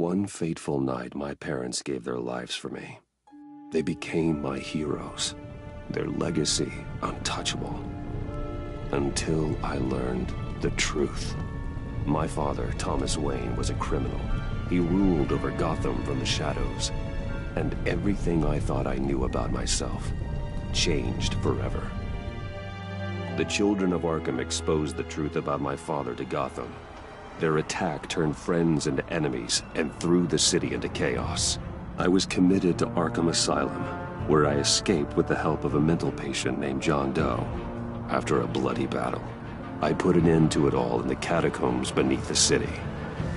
one fateful night, my parents gave their lives for me. They became my heroes, their legacy untouchable. Until I learned the truth. My father, Thomas Wayne, was a criminal. He ruled over Gotham from the shadows. And everything I thought I knew about myself changed forever. The children of Arkham exposed the truth about my father to Gotham. Their attack turned friends into enemies and threw the city into chaos. I was committed to Arkham Asylum, where I escaped with the help of a mental patient named John Doe. After a bloody battle, I put an end to it all in the catacombs beneath the city.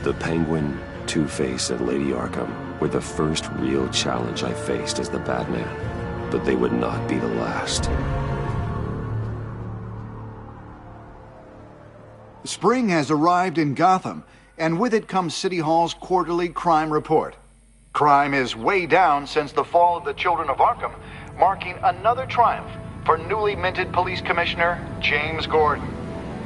The Penguin, Two-Face, and Lady Arkham were the first real challenge I faced as the Batman, but they would not be the last. Spring has arrived in Gotham, and with it comes City Hall's quarterly crime report. Crime is way down since the fall of the Children of Arkham, marking another triumph for newly minted Police Commissioner James Gordon.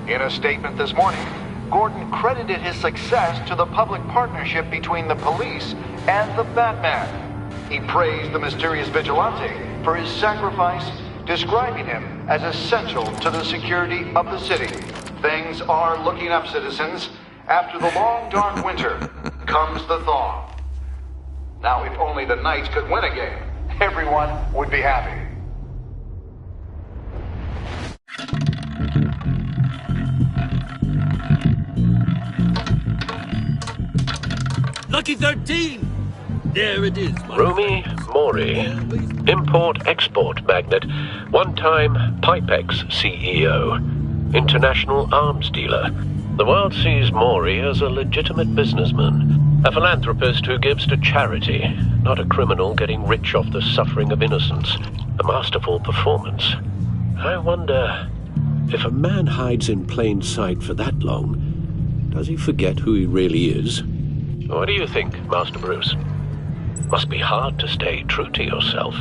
In a statement this morning, Gordon credited his success to the public partnership between the police and the Batman. He praised the mysterious vigilante for his sacrifice, describing him as essential to the security of the city. Things are looking up, citizens. After the long, dark winter comes the thaw. Now, if only the Knights could win a game, everyone would be happy. Lucky 13! There it is. Rumi Mori, import-export magnate, one-time Pipex CEO, international arms dealer. The world sees Mori as a legitimate businessman, a philanthropist who gives to charity, not a criminal getting rich off the suffering of innocence. A masterful performance. I wonder, if a man hides in plain sight for that long, does he forget who he really is? What do you think, Master Bruce? Must be hard to stay true to yourself.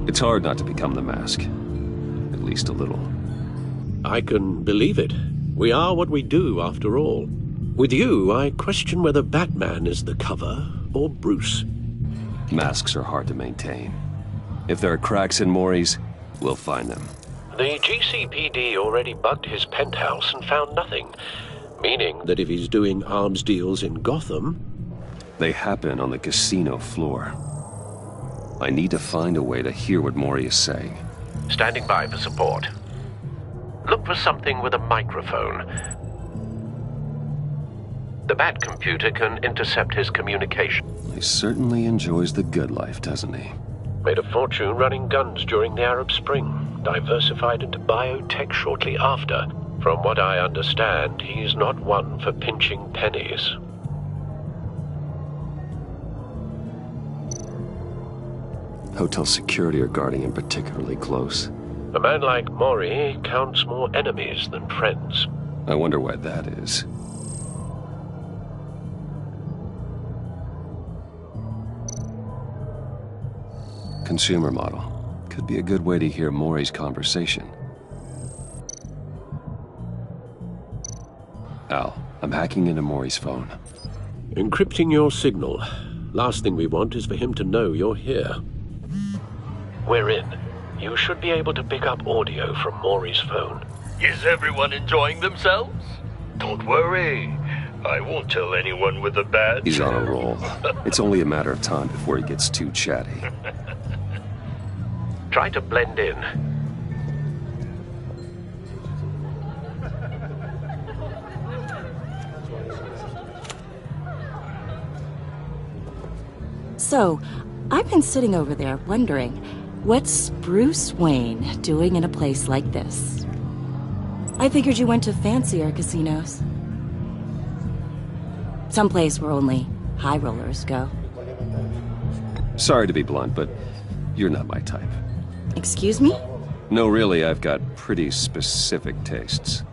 It's hard not to become the Mask. At least a little. I can believe it. We are what we do, after all. With you, I question whether Batman is the cover or Bruce. Masks are hard to maintain. If there are cracks in Mori's, we'll find them. The GCPD already bugged his penthouse and found nothing. Meaning that if he's doing arms deals in Gotham... They happen on the casino floor. I need to find a way to hear what Mori is saying. Standing by for support. Look for something with a microphone. The Bat computer can intercept his communication. He certainly enjoys the good life, doesn't he? Made a fortune running guns during the Arab Spring. Diversified into biotech shortly after. From what I understand, he's not one for pinching pennies. Hotel security are guarding him particularly close. A man like Mori counts more enemies than friends. I wonder why that is. Consumer model. Could be a good way to hear Mori's conversation. Al, I'm hacking into Mori's phone. Encrypting your signal. Last thing we want is for him to know you're here. We're in. You should be able to pick up audio from Mori's phone. Is everyone enjoying themselves? Don't worry. I won't tell anyone with a badge. He's on a roll. It's only a matter of time before he gets too chatty. Try to blend in. So, I've been sitting over there wondering, what's Bruce Wayne doing in a place like this? I figured you went to fancier casinos. Someplace where only high rollers go. Sorry to be blunt, but you're not my type. Excuse me? No, really, I've got pretty specific tastes.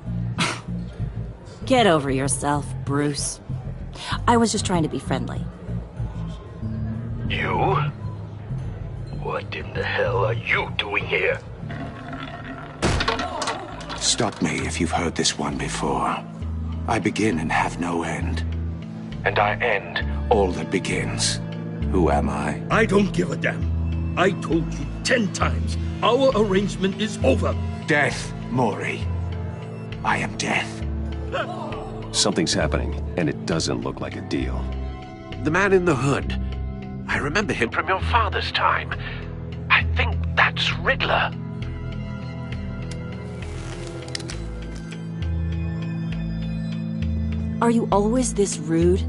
Get over yourself, Bruce. I was just trying to be friendly. You? What in the hell are you doing here? Stop me if you've heard this one before. I begin and have no end. And I end all that begins. Who am I? I don't give a damn. I told you 10 times. Our arrangement is over. Death, Mori. I am death. Something's happening, and it doesn't look like a deal. The man in the hood. I remember him from your father's time. I think that's Riddler. Are you always this rude?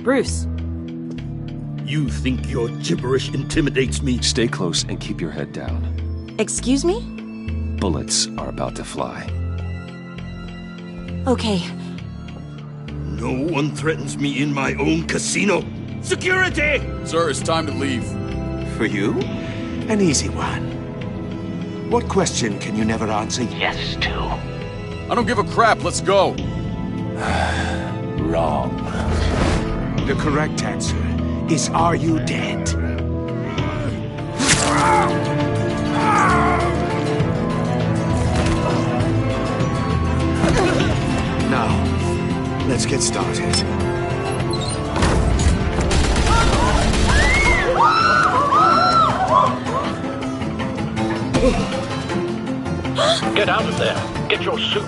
Bruce. You think your gibberish intimidates me? Stay close and keep your head down. Excuse me? Bullets are about to fly. Okay. No one threatens me in my own casino. Security! Sir, it's time to leave. For you? An easy one. What question can you never answer yes to? I don't give a crap, let's go. Wrong. The correct answer is, are you dead? Now, let's get started. Get out of there. Get your suit.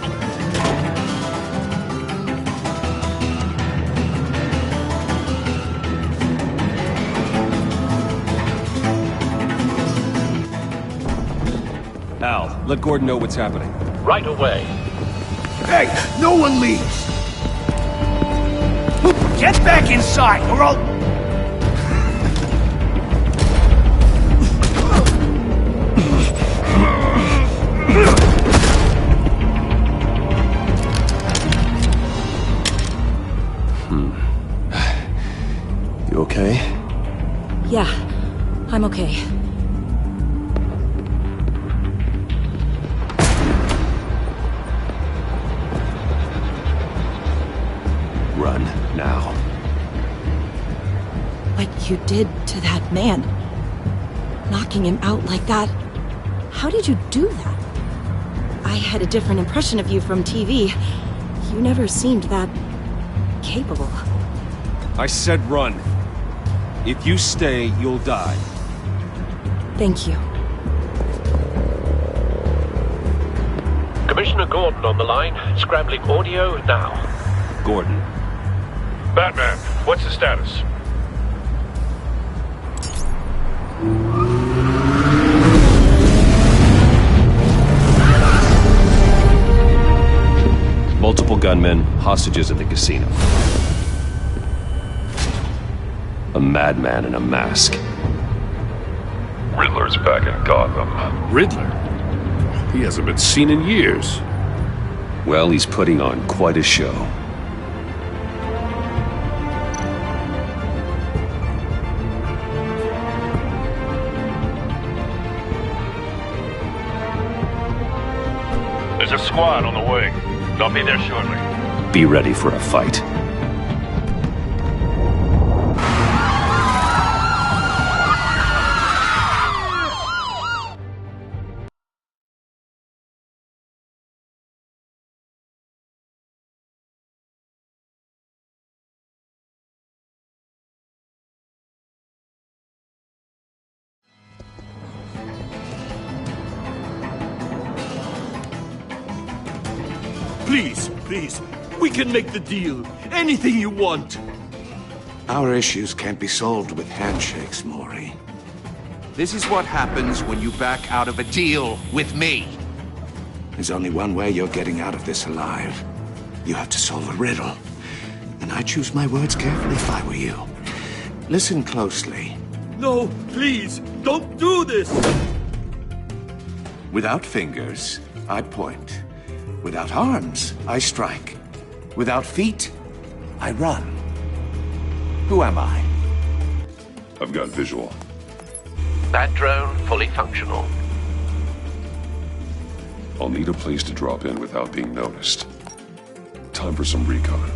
Al, let Gordon know what's happening. Right away. Hey, no one leaves! Get back inside, or I'll... You okay? Yeah, I'm okay. Run, now. What you did to that man. Knocking him out like that. How did you do that? I had a different impression of you from TV. You never seemed that... capable. I said run. If you stay, you'll die. Thank you. Commissioner Gordon on the line. Scrambling audio now. Gordon. Batman, what's the status? Multiple gunmen, hostages at the casino. A madman in a mask. Riddler's back in Gotham. Riddler? He hasn't been seen in years. Well, he's putting on quite a show. There's a squad on the way. They'll be there shortly. Be ready for a fight. Please, we can make the deal. Anything you want. Our issues can't be solved with handshakes, Mori. This is what happens when you back out of a deal with me. There's only one way you're getting out of this alive. You have to solve a riddle. And I choose my words carefully if I were you. Listen closely. No, please, don't do this! Without fingers, I point. Without arms, I strike. Without feet, I run. Who am I? I've got visual. That drone fully functional. I'll need a place to drop in without being noticed. Time for some recon.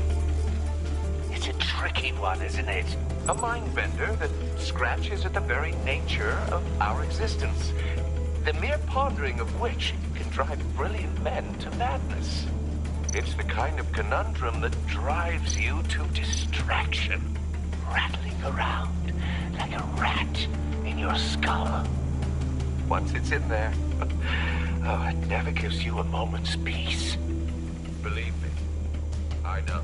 It's a tricky one, isn't it? A mind bender that scratches at the very nature of our existence. The mere pondering of which can drive brilliant men to madness. It's the kind of conundrum that drives you to distraction. Rattling around like a rat in your skull. Once it's in there, oh, it never gives you a moment's peace. Believe me, I know.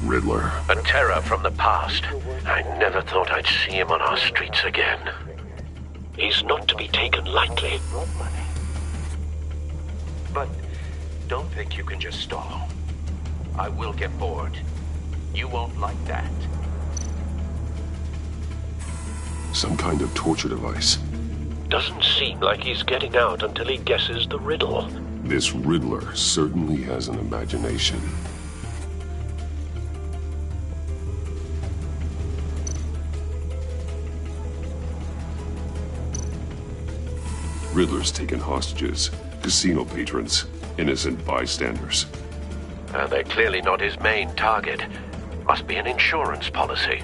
Riddler. A terror from the past. I never thought I'd see him on our streets again. He's not to be taken lightly. But don't think you can just stall. I will get bored. You won't like that. Some kind of torture device. Doesn't seem like he's getting out until he guesses the riddle. This Riddler certainly has an imagination. Riddler's taken hostages, casino patrons, innocent bystanders. They're clearly not his main target. Must be an insurance policy.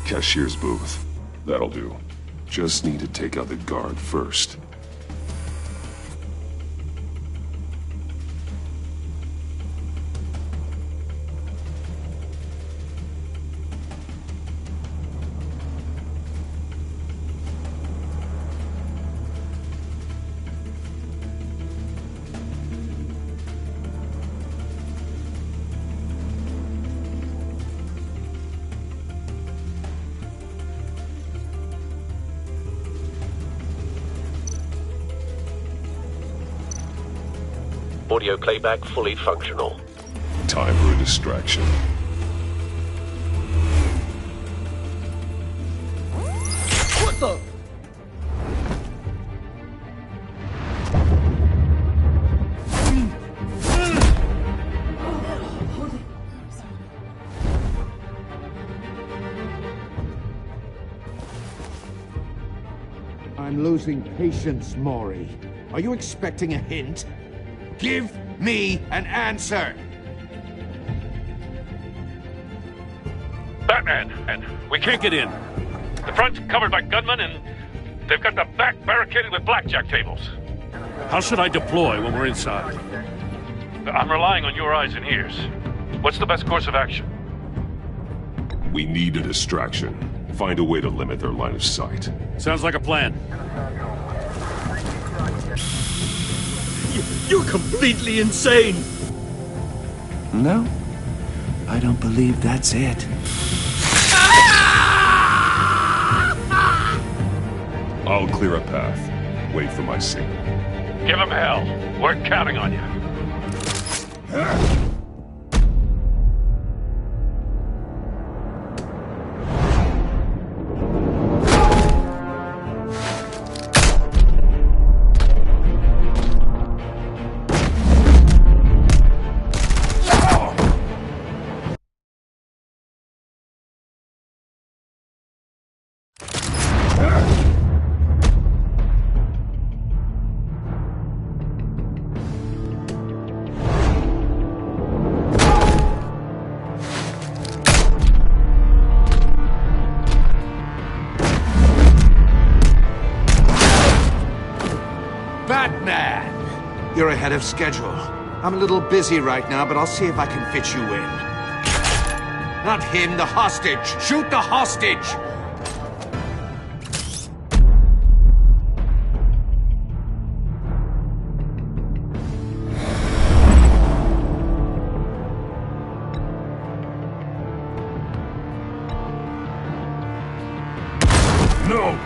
Cashier's booth. That'll do. Just need to take out the guard first. Audio playback fully functional. Time for a distraction. What the? I'm losing patience, Maury. Are you expecting a hint? Give me an answer! Batman, and we can't get in. The front's covered by gunmen, and they've got the back barricaded with blackjack tables. How should I deploy when we're inside? I'm relying on your eyes and ears. What's the best course of action? We need a distraction. Find a way to limit their line of sight. Sounds like a plan. You're completely insane! No, I don't believe that's it. I'll clear a path. Wait for my signal. Give him hell. We're counting on you. Batman! You're ahead of schedule. I'm a little busy right now, but I'll see if I can fit you in. Not him, the hostage! Shoot the hostage! No!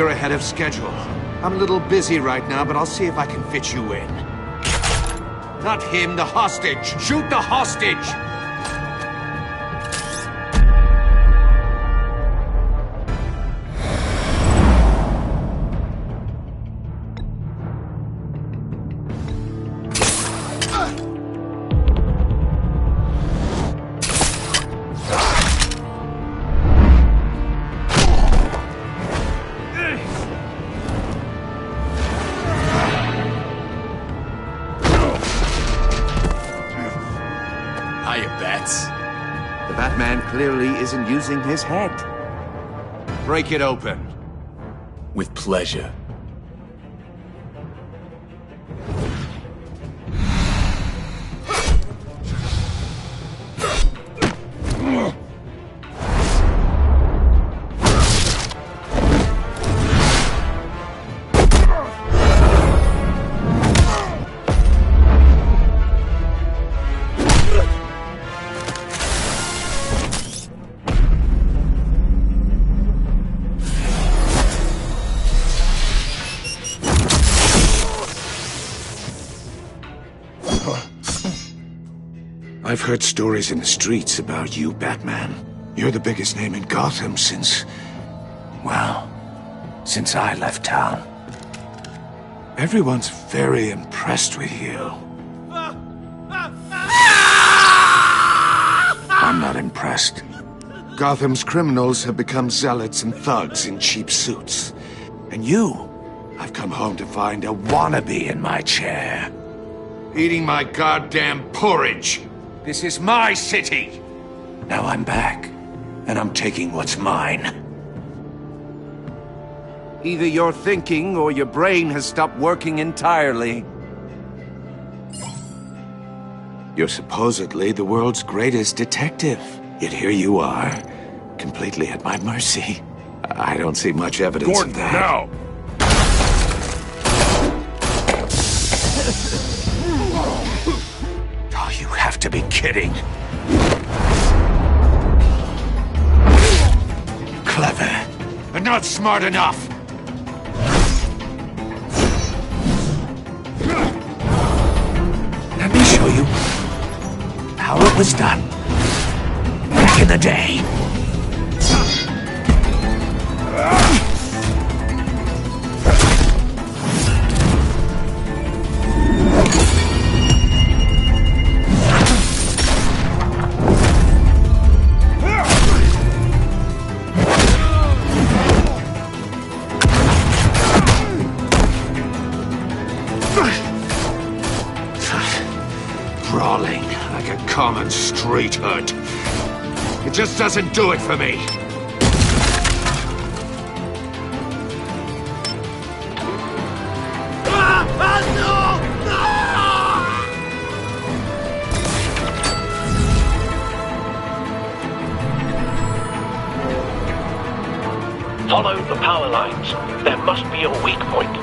You're ahead of schedule. I'm a little busy right now, but I'll see if I can fit you in. Not him, the hostage! Shoot the hostage! The Batman clearly isn't using his head. Break it open. With pleasure. I've heard stories in the streets about you, Batman. You're the biggest name in Gotham since... well, since I left town. Everyone's very impressed with you. I'm not impressed. Gotham's criminals have become zealots and thugs in cheap suits. And you, I've come home to find a wannabe in my chair. Eating my goddamn porridge. This is my city! Now I'm back, and I'm taking what's mine. Either you're thinking or your brain has stopped working entirely. You're supposedly the world's greatest detective. Yet here you are, completely at my mercy. I don't see much evidence Gordon, of that. now! Oh, you have to be kidding. Clever, but not smart enough. Let me show you how it was done back in the day. Brawling like a common street hood. It just doesn't do it for me. Follow the power lines. There must be a weak point.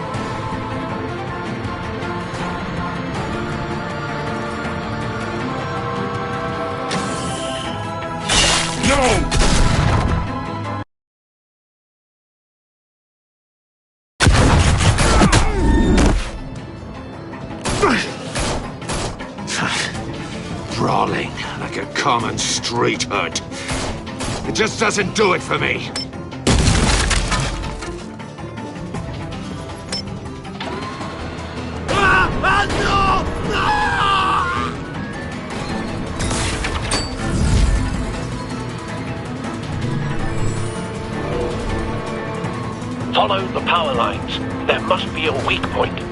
Brawling like a common street hood. It just doesn't do it for me. Follow the power lines. There must be a weak point.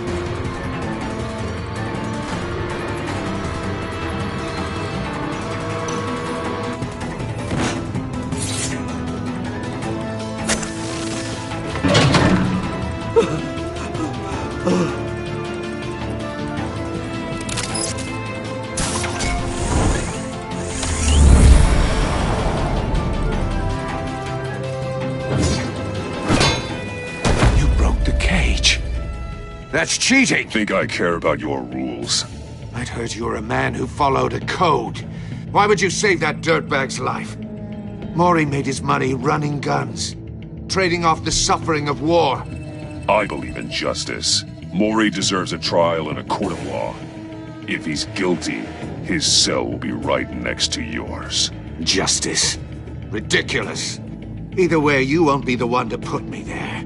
That's cheating! Think I care about your rules? I'd heard you were a man who followed a code. Why would you save that dirtbag's life? Mori made his money running guns. trading off the suffering of war. I believe in justice. Mori deserves a trial in a court of law. If he's guilty, his cell will be right next to yours. Justice? Ridiculous. Either way, you won't be the one to put me there.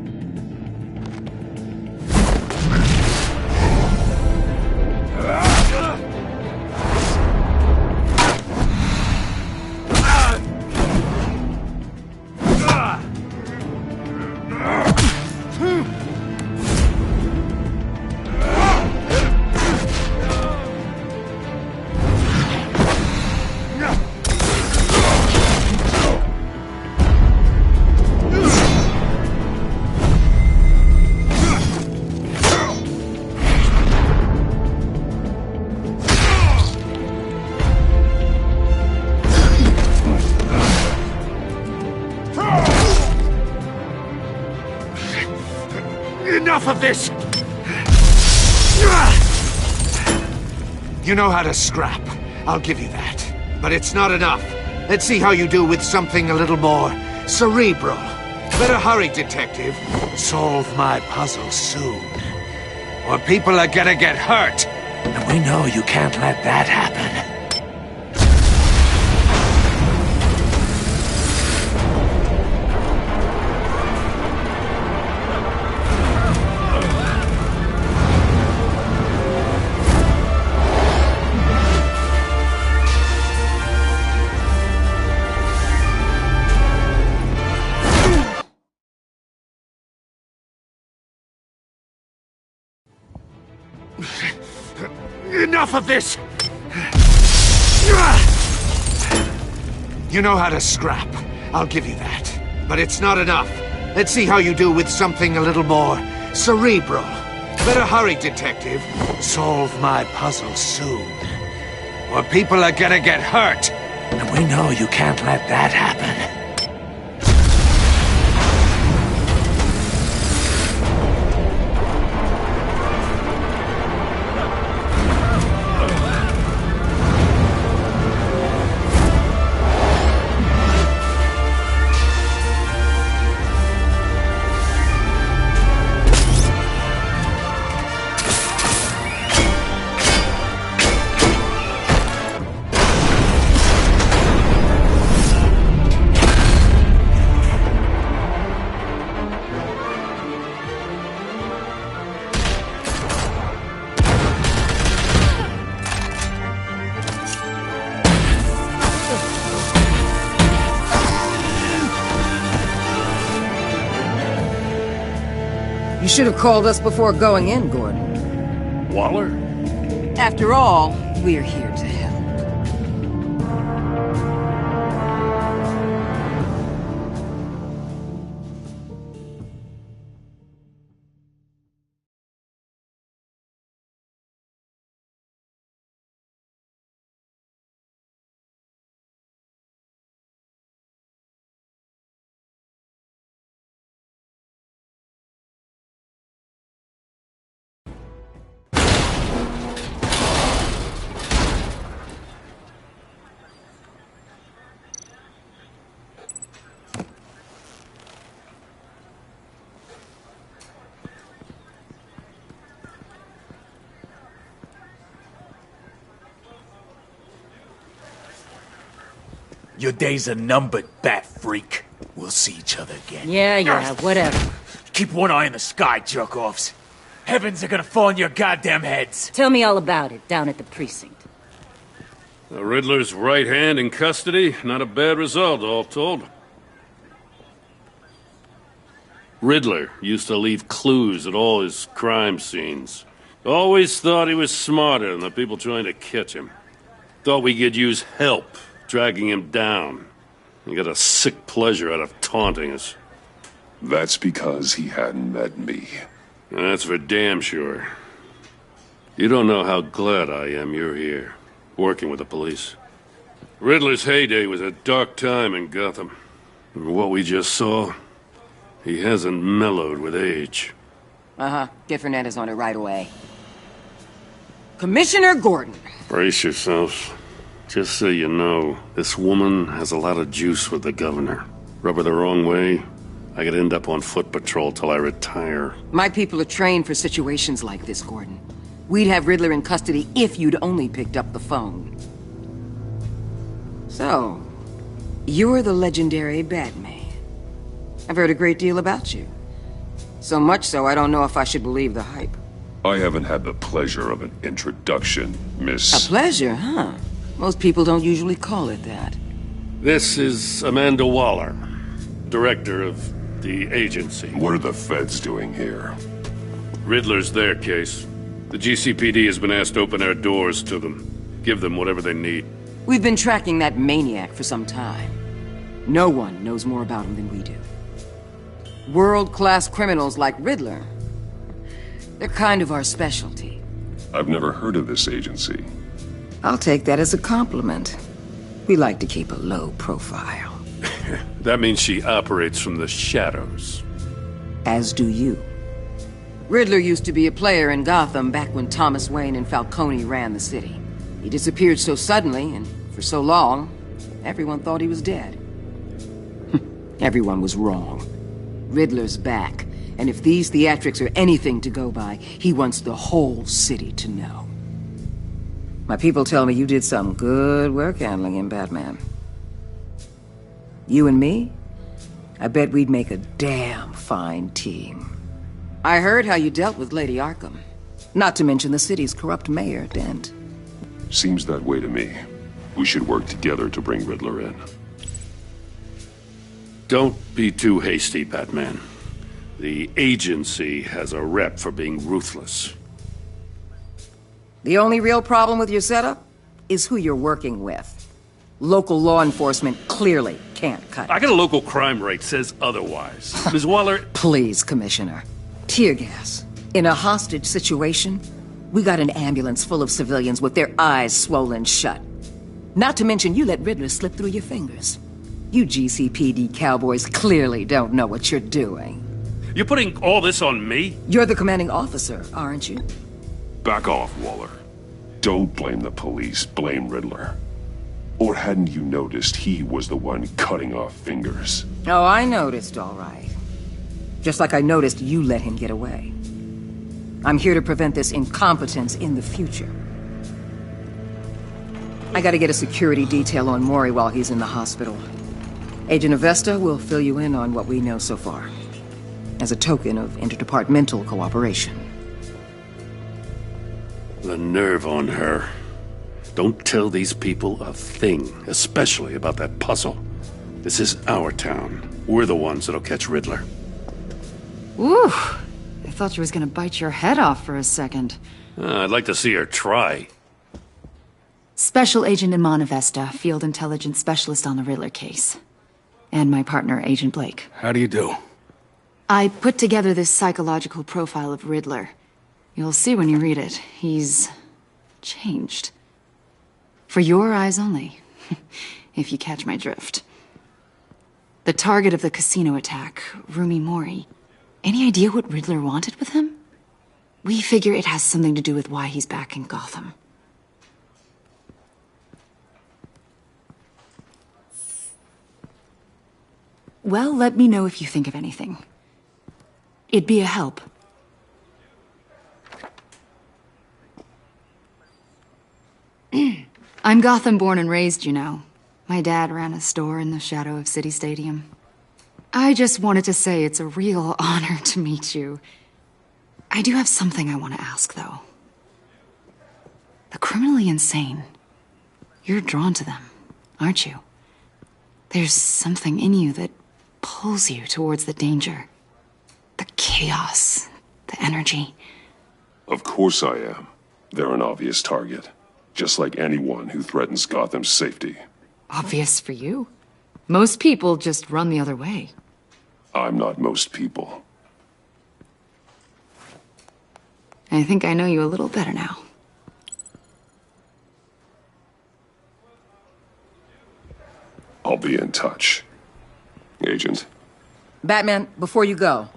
Enough of this! You know how to scrap. I'll give you that. But it's not enough. Let's see how you do with something a little more cerebral. Better hurry, detective. Solve my puzzle soon. Or people are gonna get hurt. And we know you can't let that happen. Enough of this! You know how to scrap. I'll give you that. But it's not enough. Let's see how you do with something a little more cerebral. Better hurry, detective. Solve my puzzle soon. Or people are gonna get hurt. And we know you can't let that happen. You should have called us before going in, Gordon. Waller? After all, we're here to help. Your days are numbered, bat freak. We'll see each other again. Yeah, whatever. Keep one eye in the sky, jerk-offs. Heavens are gonna fall on your goddamn heads. Tell me all about it down at the precinct. The Riddler's right hand in custody. Not a bad result, all told. Riddler used to leave clues at all his crime scenes. Always thought he was smarter than the people trying to catch him. Thought we could use help dragging him down. He got a sick pleasure out of taunting us. That's because he hadn't met me. That's for damn sure. You don't know how glad I am you're here, working with the police. Riddler's heyday was a dark time in Gotham. And what we just saw, he hasn't mellowed with age. Get Fernandez on it right away. Commissioner Gordon. Brace yourselves. Just so you know, this woman has a lot of juice with the governor. Rub her the wrong way, I could end up on foot patrol till I retire. My people are trained for situations like this, Gordon. We'd have Riddler in custody if you'd only picked up the phone. So, you're the legendary Batman. I've heard a great deal about you. So much so, I don't know if I should believe the hype. I haven't had the pleasure of an introduction, Miss... A pleasure, huh? Most people don't usually call it that. This is Amanda Waller, director of the agency. What are the feds doing here? Riddler's their case. The GCPD has been asked to open our doors to them. Give them whatever they need. We've been tracking that maniac for some time. No one knows more about him than we do. World-class criminals like Riddler. They're kind of our specialty. I've never heard of this agency. I'll take that as a compliment. We like to keep a low profile. That means she operates from the shadows. As do you. Riddler used to be a player in Gotham back when Thomas Wayne and Falcone ran the city. He disappeared so suddenly and for so long, everyone thought he was dead. Everyone was wrong. Riddler's back, and if these theatrics are anything to go by, he wants the whole city to know. My people tell me you did some good work handling him, Batman. You and me? I bet we'd make a damn fine team. I heard how you dealt with Lady Arkham. Not to mention the city's corrupt mayor, Dent. Seems that way to me. We should work together to bring Riddler in. Don't be too hasty, Batman. The agency has a rep for being ruthless. The only real problem with your setup is who you're working with. Local law enforcement clearly can't cut it. I got a local crime rate says otherwise. Ms. Waller... Please, Commissioner. Tear gas. In a hostage situation, we got an ambulance full of civilians with their eyes swollen shut. Not to mention you let Riddler slip through your fingers. You GCPD cowboys clearly don't know what you're doing. You're putting all this on me? You're the commanding officer, aren't you? Back off, Waller. Don't blame the police, blame Riddler. Or hadn't you noticed he was the one cutting off fingers? Oh, I noticed, all right. Just like I noticed you let him get away. I'm here to prevent this incompetence in the future. I gotta get a security detail on Mori while he's in the hospital. Agent Avesta will fill you in on what we know so far, as a token of interdepartmental cooperation. The nerve on her. Don't tell these people a thing, especially about that puzzle. This is our town. We're the ones that'll catch Riddler. Ooh, I thought you was gonna bite your head off for a second. I'd like to see her try. Special Agent Iman Avesta, Field Intelligence Specialist on the Riddler case. And my partner, Agent Blake. How do you do? I put together this psychological profile of Riddler. You'll see when you read it. He's changed. For your eyes only, if you catch my drift. The target of the casino attack, Rumi Mori. Any idea what Riddler wanted with him? We figure it has something to do with why he's back in Gotham. Well, let me know if you think of anything. It'd be a help. I'm Gotham born and raised, you know. My dad ran a store in the shadow of City Stadium. I just wanted to say it's a real honor to meet you. I do have something I want to ask, though. The criminally insane. You're drawn to them, aren't you? There's something in you that pulls you towards the danger. The chaos, the energy. Of course I am. They're an obvious target. Just like anyone who threatens Gotham's safety. Obvious for you. Most people just run the other way. I'm not most people. I think I know you a little better now. I'll be in touch. Agent. Batman, before you go,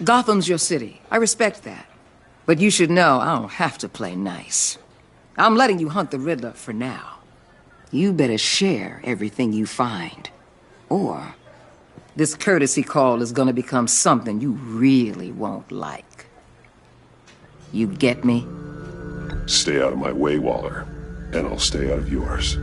Gotham's your city. I respect that. But you should know I don't have to play nice. I'm letting you hunt the Riddler for now. You better share everything you find. Or This courtesy call is gonna become something you really won't like. You get me? Stay out of my way, Waller, and I'll stay out of yours.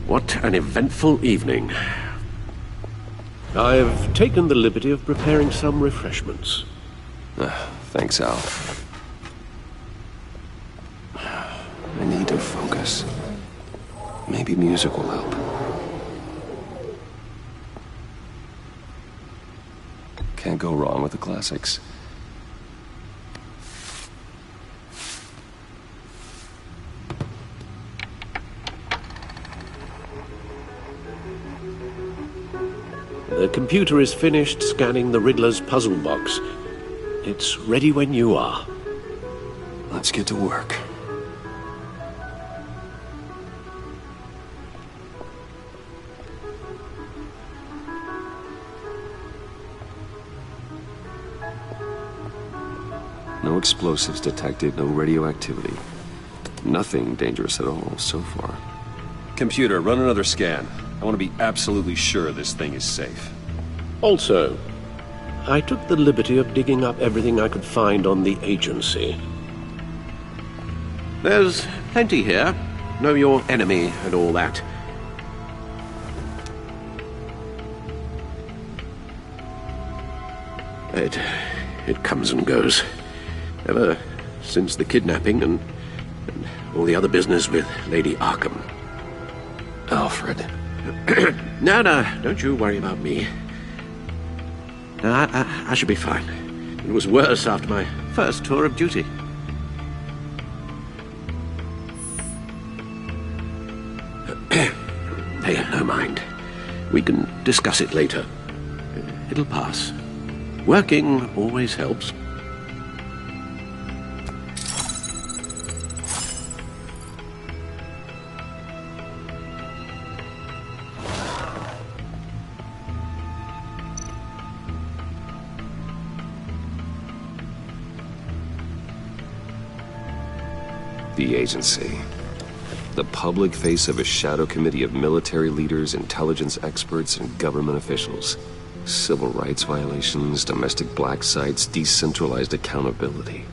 What an eventful evening. I've taken the liberty of preparing some refreshments. Thanks, Al. I need to focus. Maybe music will help. Can't go wrong with the classics. The computer is finished scanning the Riddler's puzzle box. It's ready when you are. Let's get to work. No explosives detected, no radioactivity. Nothing dangerous at all so far. Computer, run another scan. I want to be absolutely sure this thing is safe. Also, I took the liberty of digging up everything I could find on the agency. There's plenty here. Know your enemy and all that. It comes and goes. Ever since the kidnapping and all the other business with Lady Arkham. Alfred. No, don't you worry about me. No, I should be fine. It was worse after my first tour of duty. Hey, no mind. We can discuss it later. It'll pass. Working always helps. The agency. The public face of a shadow committee of military leaders, intelligence experts, and government officials. Civil rights violations, domestic black sites, decentralized accountability.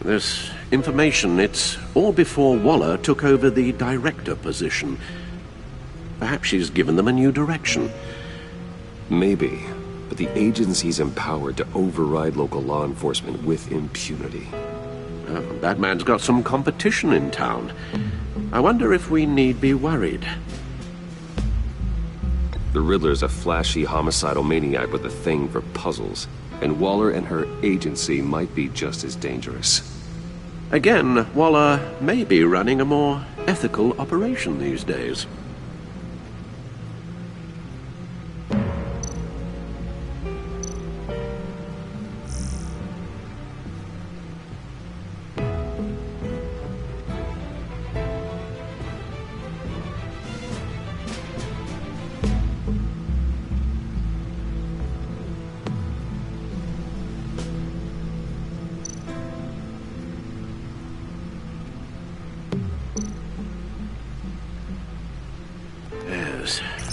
This information, it's all before Waller took over the director position. Perhaps she's given them a new direction. Maybe, but the agency's empowered to override local law enforcement with impunity. Batman's got some competition in town. I wonder if we need be worried. The Riddler's a flashy homicidal maniac with a thing for puzzles, and Waller and her agency might be just as dangerous. Again, Waller may be running a more ethical operation these days.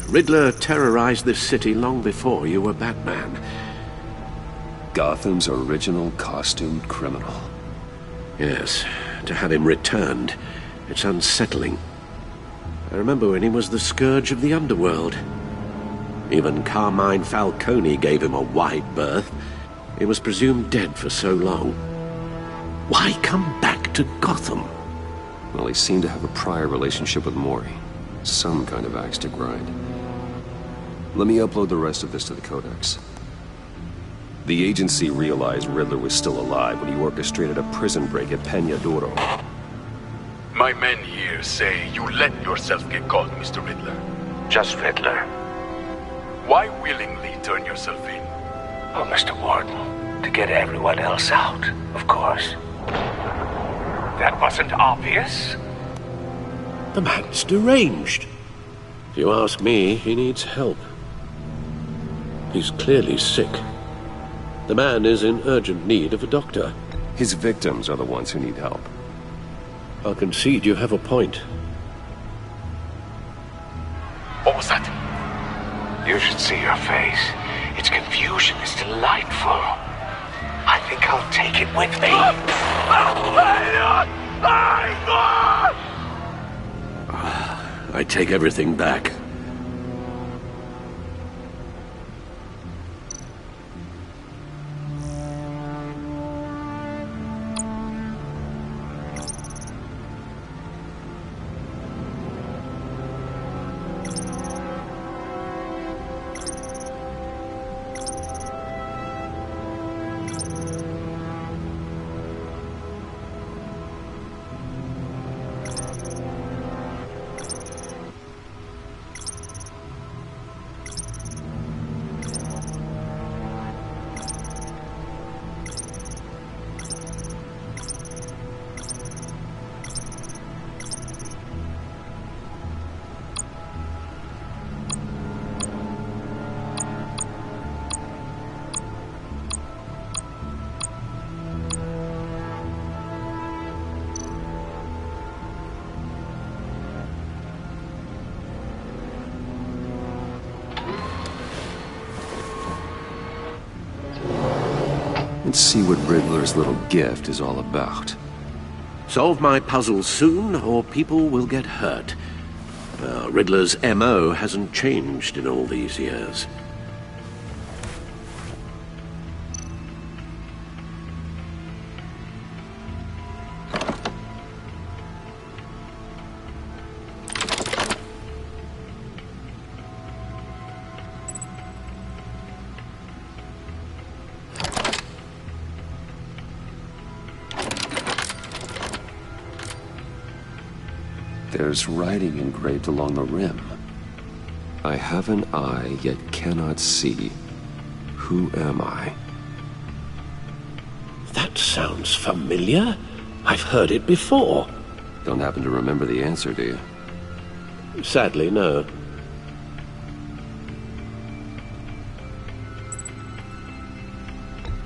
Riddler terrorized this city long before you were Batman. Gotham's original costumed criminal. Yes, to have him returned, it's unsettling. I remember when he was the scourge of the underworld. Even Carmine Falcone gave him a wide berth. He was presumed dead for so long. Why come back to Gotham? Well, he seemed to have a prior relationship with Mori. some kind of axe to grind. Let me upload the rest of this to the Codex. The agency realized Riddler was still alive when he orchestrated a prison break at Peña Duro. My men here say you let yourself get caught, Mr. Riddler. Just Riddler. Why willingly turn yourself in? Oh, Mr. Warden, to get everyone else out, of course. That wasn't obvious. The man's deranged. If you ask me, he needs help. He's clearly sick. The man is in urgent need of a doctor. His victims are the ones who need help. I'll concede you have a point. What was that? You should see your face. Its confusion is delightful. I think I'll take it with me. I take everything back. Let's see what Riddler's little gift is all about. Solve my puzzle soon, or people will get hurt. Riddler's MO hasn't changed in all these years. There's writing engraved along the rim. I have an eye, yet cannot see. Who am I? That sounds familiar. I've heard it before. Don't happen to remember the answer, do you? Sadly, no.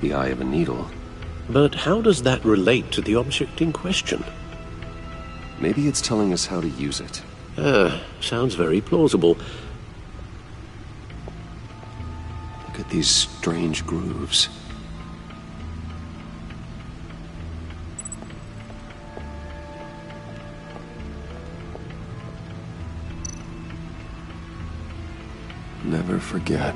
The eye of a needle. But how does that relate to the object in question? Maybe it's telling us how to use it. Sounds very plausible. Look at these strange grooves. Never forget.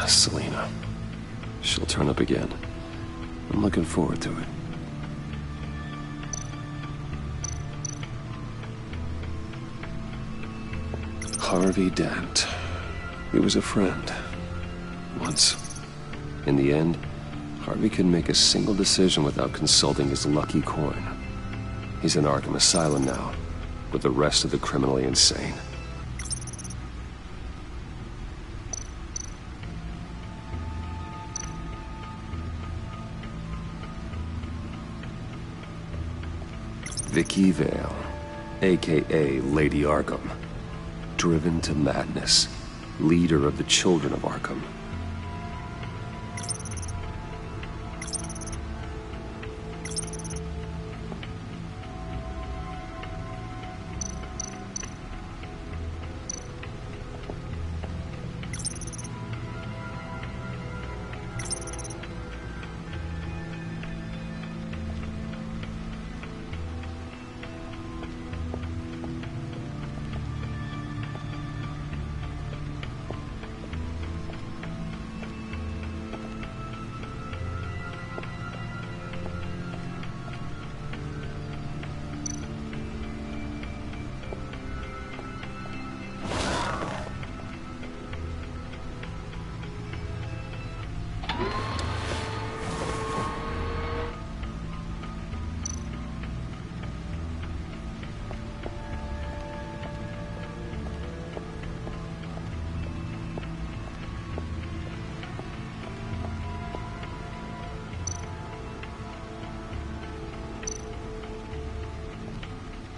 Selina. She'll turn up again. I'm looking forward to it. Harvey Dent. He was a friend. Once. In the end, Harvey couldn't make a single decision without consulting his lucky coin. He's in Arkham Asylum now, with the rest of the criminally insane. Vicky Vale, a.k.a. Lady Arkham. Driven to madness. Leader of the Children of Arkham.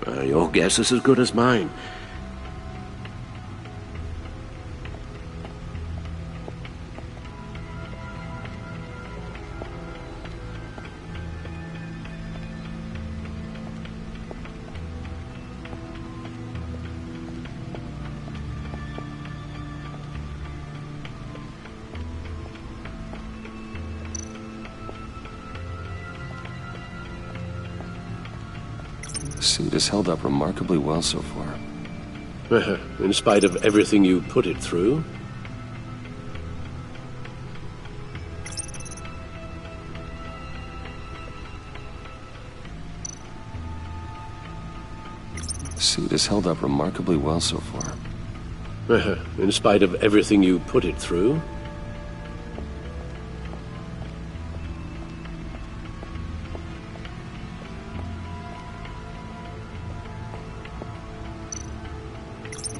Your guess is as good as mine. The suit has held up remarkably well so far. In spite of everything you put it through? The suit has held up remarkably well so far. In spite of everything you put it through?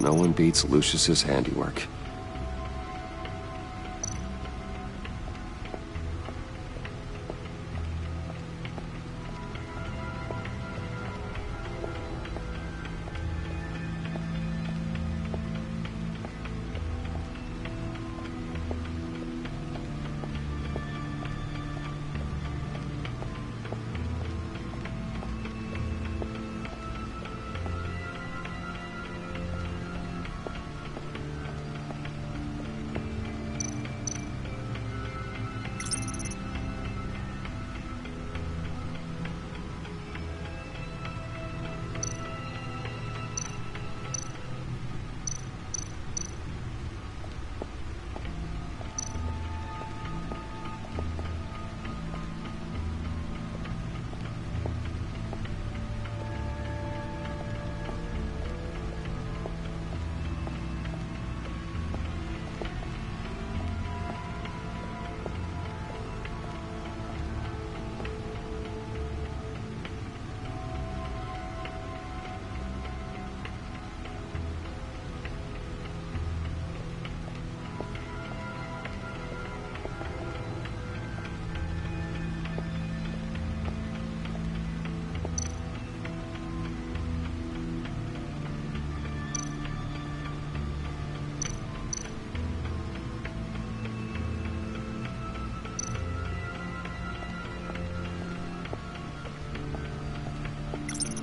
No one beats Lucius's handiwork.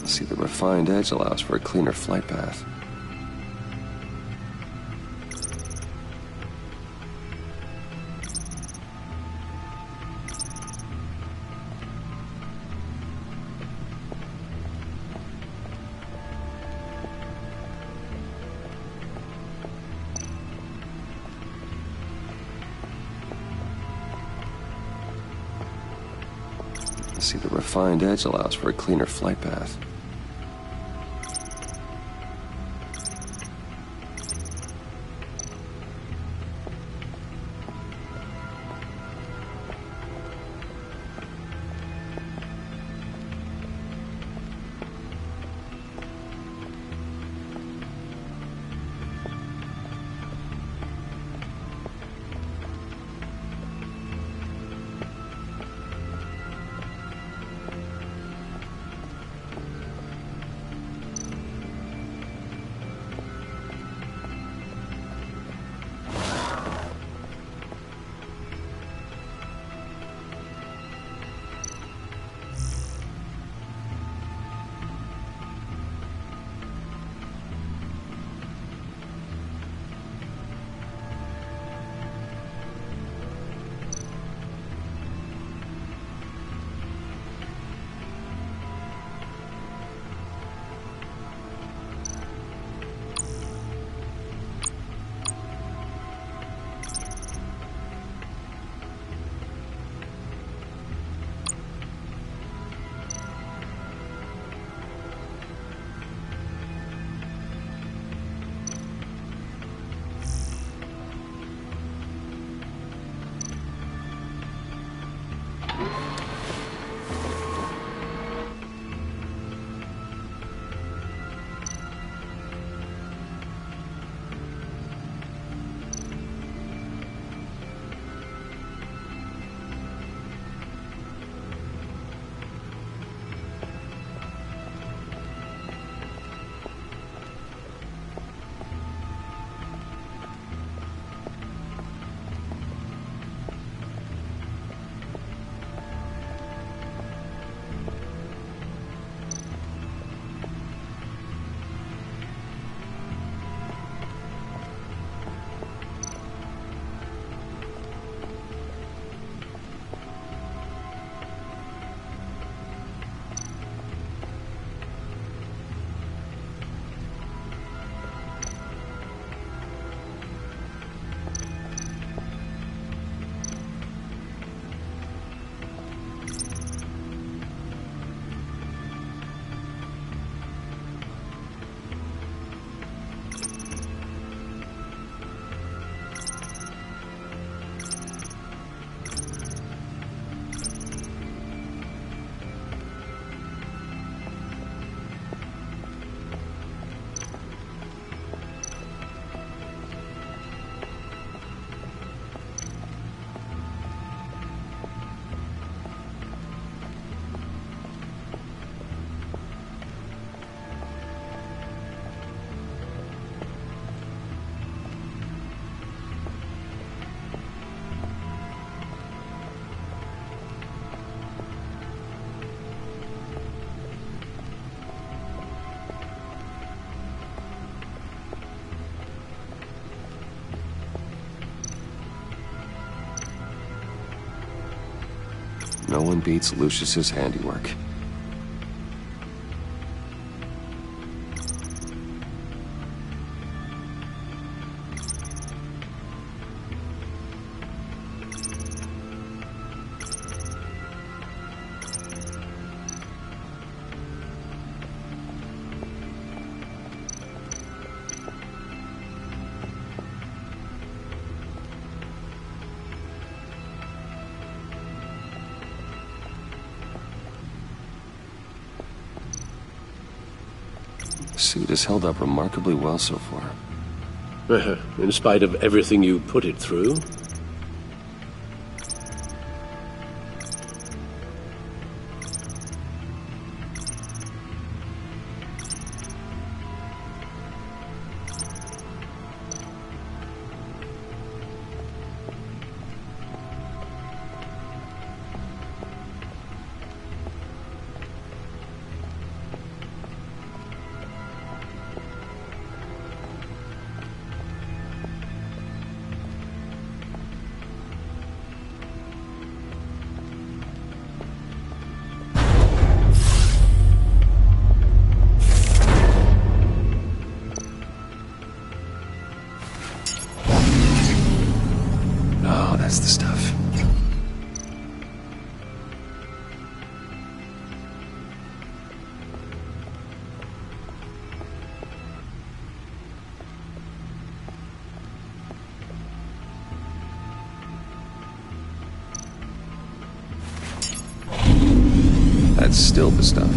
See, the refined edge allows for a cleaner flight path. See, the refined edge allows for a cleaner flight path. No one beats Lucius's handiwork. The suit has held up remarkably well so far. In spite of everything you put it through? That's the stuff. That's still the stuff.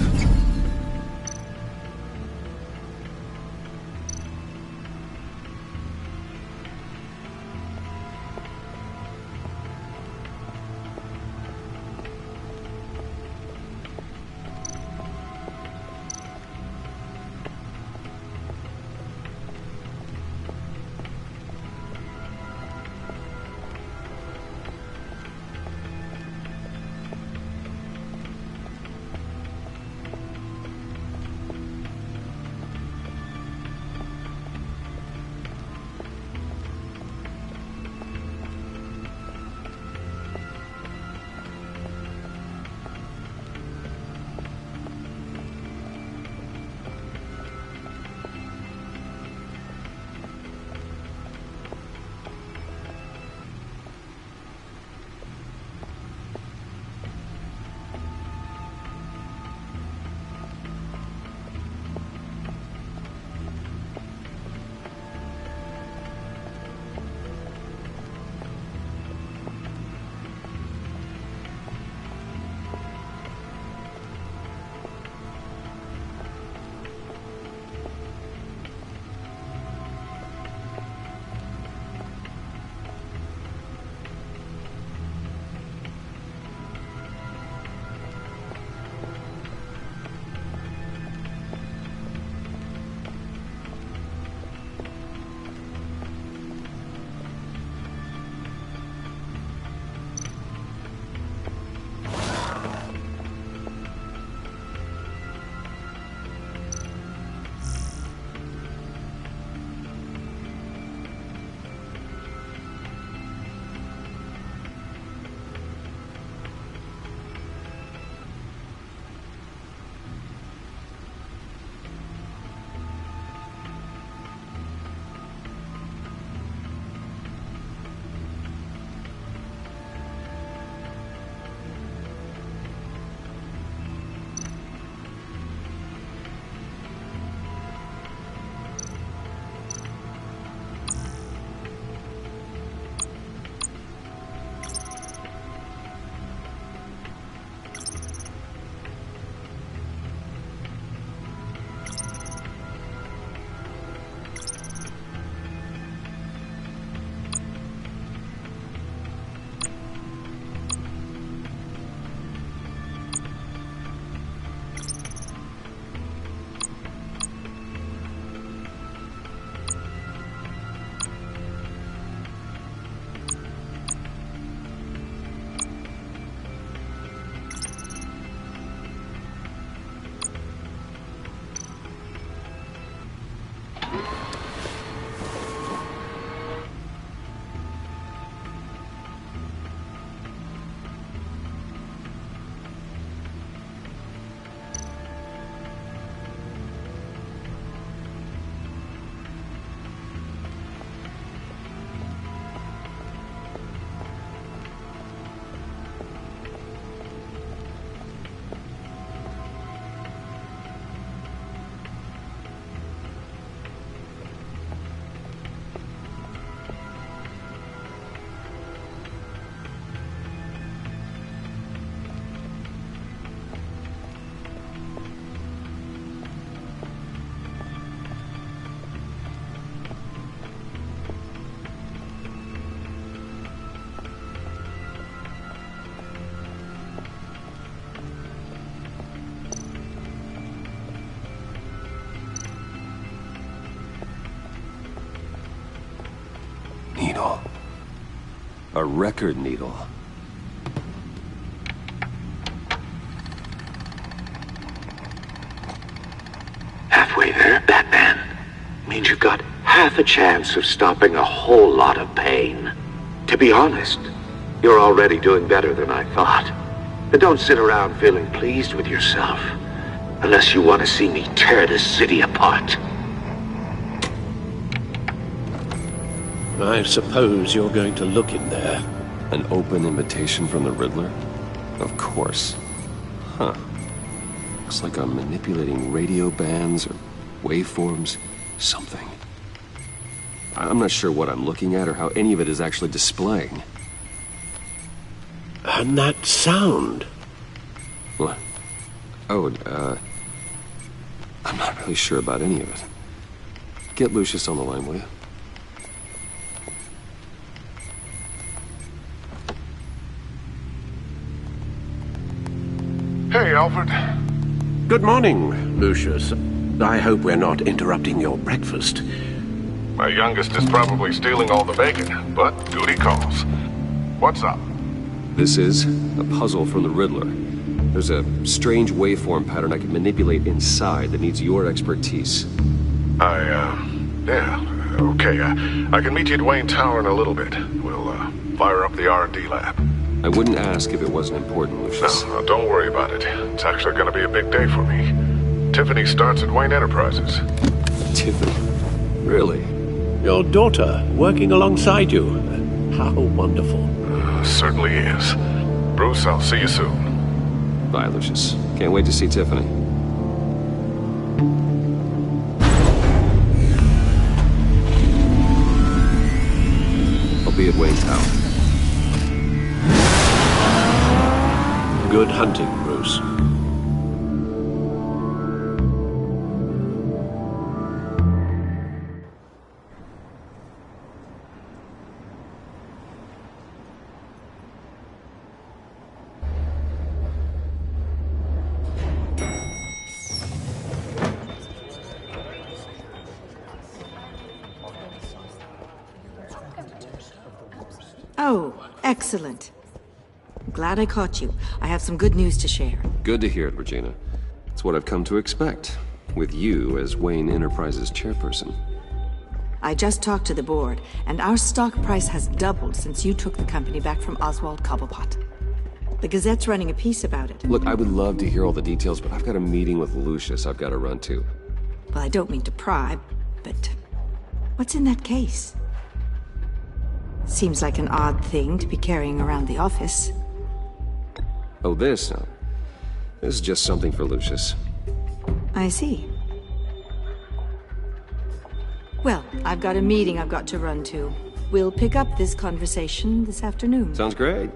A record needle. Halfway there, Batman. Means you've got half a chance of stopping a whole lot of pain. To be honest, you're already doing better than I thought. But don't sit around feeling pleased with yourself, unless you want to see me tear this city apart. I suppose you're going to look in there. An open invitation from the Riddler? Of course. Huh. Looks like I'm manipulating radio bands or waveforms. Something. I'm not sure what I'm looking at or how any of it is actually displaying. And that sound. What? Oh, I'm not really sure about any of it. Get Lucius on the line, will you? Hey, Alfred. Good morning, Lucius. I hope we're not interrupting your breakfast. My youngest is probably stealing all the bacon, but duty calls. What's up? This is a puzzle from the Riddler. There's a strange waveform pattern I can manipulate inside that needs your expertise. Yeah, okay. I can meet you at Wayne Tower in a little bit. We'll, fire up the R&D lab. I wouldn't ask if it wasn't important, Lucius. No, don't worry about it. It's actually gonna be a big day for me. Tiffany starts at Wayne Enterprises. Tiffany? Really? Your daughter working alongside you. How wonderful. Certainly is. Bruce, I'll see you soon. Bye, Lucius. Can't wait to see Tiffany. I'll be at Wayne Tower. Good hunting, Bruce. Oh, excellent. I'm glad I caught you. I have some good news to share. Good to hear it, Regina. It's what I've come to expect, with you as Wayne Enterprises chairperson. I just talked to the board, and our stock price has doubled since you took the company back from Oswald Cobblepot. The Gazette's running a piece about it. Look, I would love to hear all the details, but I've got a meeting with Lucius I've got to run to. Well, I don't mean to pry, but what's in that case? Seems like an odd thing to be carrying around the office. Oh, this? No. This is just something for Lucius. I see. Well, I've got a meeting I've got to run to. We'll pick up this conversation this afternoon. Sounds great.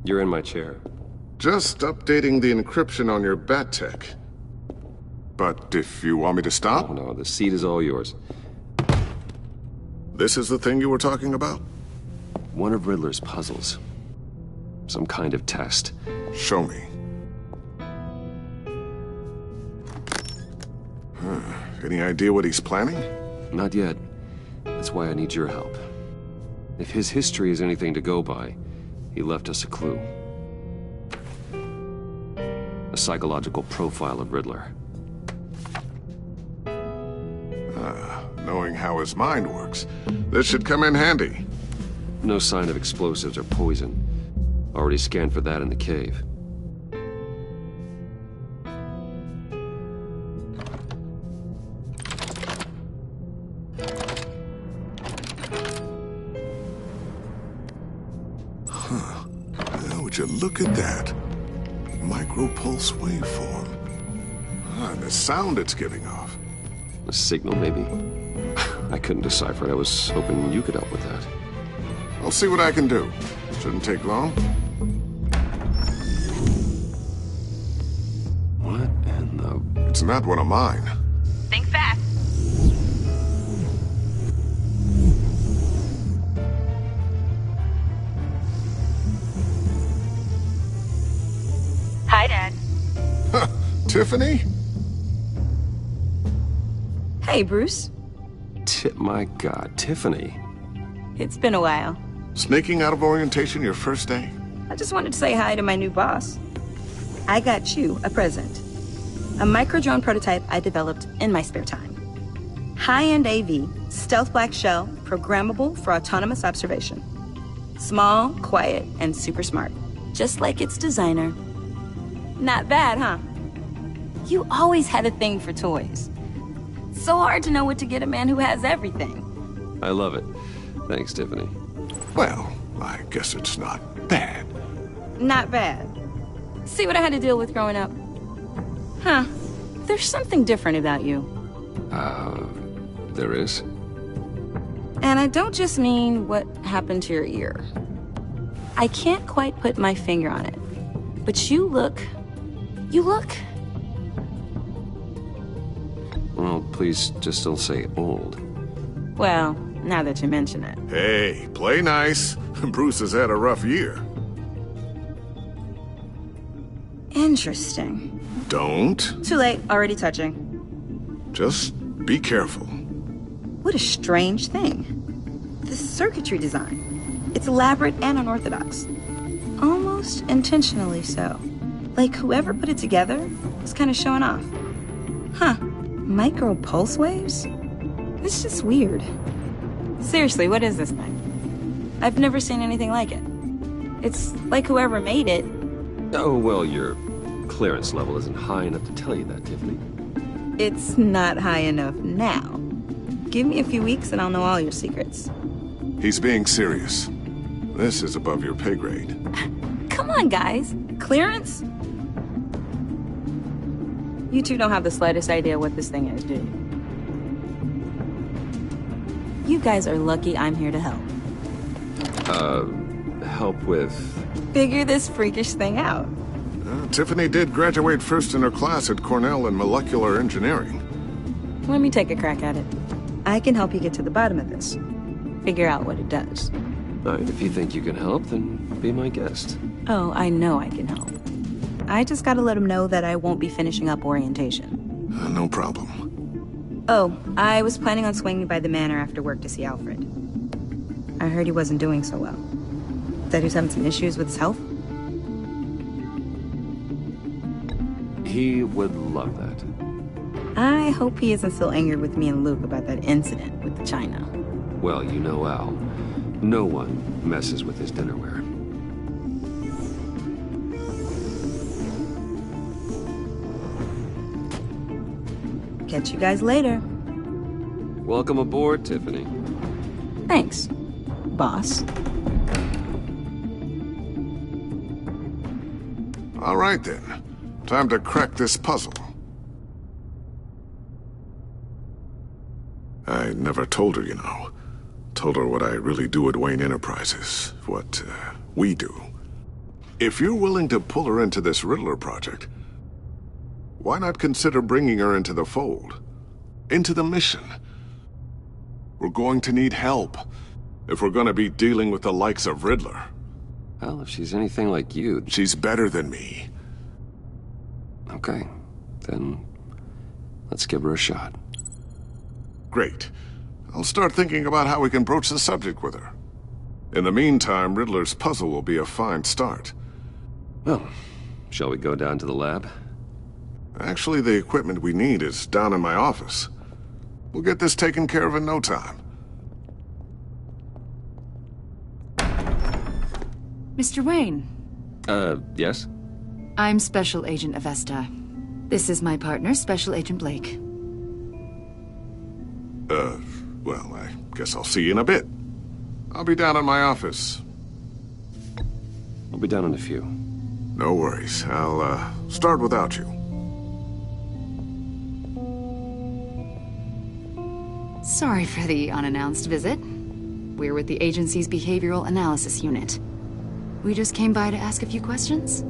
You're in my chair. Just updating the encryption on your Bat-Tech. But if you want me to stop? Oh, no, the seat is all yours. This is the thing you were talking about? One of Riddler's puzzles. Some kind of test. Show me. Any idea what he's planning? Not yet. That's why I need your help. If his history is anything to go by, he left us a clue. A psychological profile of Riddler. Knowing how his mind works, this should come in handy. No sign of explosives or poison. Already scanned for that in the cave. Would you look at that? Micropulse waveform. And the sound it's giving off. A signal, maybe? I couldn't decipher it. I was hoping you could help with that. I'll see what I can do. Shouldn't take long. What in the... It's not one of mine. Think fast. Hi, Dad. Tiffany? Hey, Bruce. My God, Tiffany. It's been a while. Sneaking out of orientation your first day? I just wanted to say hi to my new boss. I got you a present. A micro-drone prototype I developed in my spare time. High-end AV, stealth black shell, programmable for autonomous observation. Small, quiet, and super smart. Just like its designer. Not bad, huh? You always had a thing for toys. So hard to know what to get a man who has everything. I love it. Thanks, Tiffany. Well, I guess it's not bad. Not bad. See what I had to deal with growing up? Huh. There's something different about you. There is? And I don't just mean what happened to your ear. I can't quite put my finger on it. But you look... Well, please just don't say old. Well, now that you mention it. Hey, play nice. Bruce has had a rough year. Interesting. Don't. Too late, already touching. Just be careful. What a strange thing. The circuitry design. It's elaborate and unorthodox. Almost intentionally so. Like whoever put it together was kind of showing off. Huh. Micro pulse waves? It's just weird. Seriously, what is this thing? I've never seen anything like it. It's like whoever made it. Oh, well, your clearance level isn't high enough to tell you that, Tiffany. It's not high enough now. Give me a few weeks and I'll know all your secrets. He's being serious. This is above your pay grade. Come on, guys. Clearance? You two don't have the slightest idea what this thing is, do you? You guys are lucky I'm here to help. Help with... Figure this freakish thing out. Tiffany did graduate first in her class at Cornell in molecular engineering. Let me take a crack at it. I can help you get to the bottom of this. Figure out what it does. All right, if you think you can help, then be my guest. Oh, I know I can help. I just gotta let him know that I won't be finishing up orientation. No problem. Oh, I was planning on swinging by the manor after work to see Alfred. I heard he wasn't doing so well. That he was having some issues with his health? He would love that. I hope he isn't still angry with me and Luke about that incident with the china. Well, you know Al. No one messes with his dinnerware. Catch you guys later. Welcome aboard, Tiffany. Thanks, boss. All right, then. Time to crack this puzzle. I never told her, you know. Told her what I really do at Wayne Enterprises. What, we do. If you're willing to pull her into this Riddler project, why not consider bringing her into the fold? Into the mission? We're going to need help if we're going to be dealing with the likes of Riddler. Well, if she's anything like you... She's better than me. Okay, then let's give her a shot. Great. I'll start thinking about how we can broach the subject with her. In the meantime, Riddler's puzzle will be a fine start. Well, shall we go down to the lab? Actually, the equipment we need is down in my office. We'll get this taken care of in no time. Mr. Wayne. Yes? I'm Special Agent Avesta. This is my partner, Special Agent Blake. Well, I guess I'll see you in a bit. I'll be down in my office. I'll be down in a few. No worries. I'll, start without you. Sorry for the unannounced visit. We're with the agency's Behavioral Analysis Unit. We just came by to ask a few questions.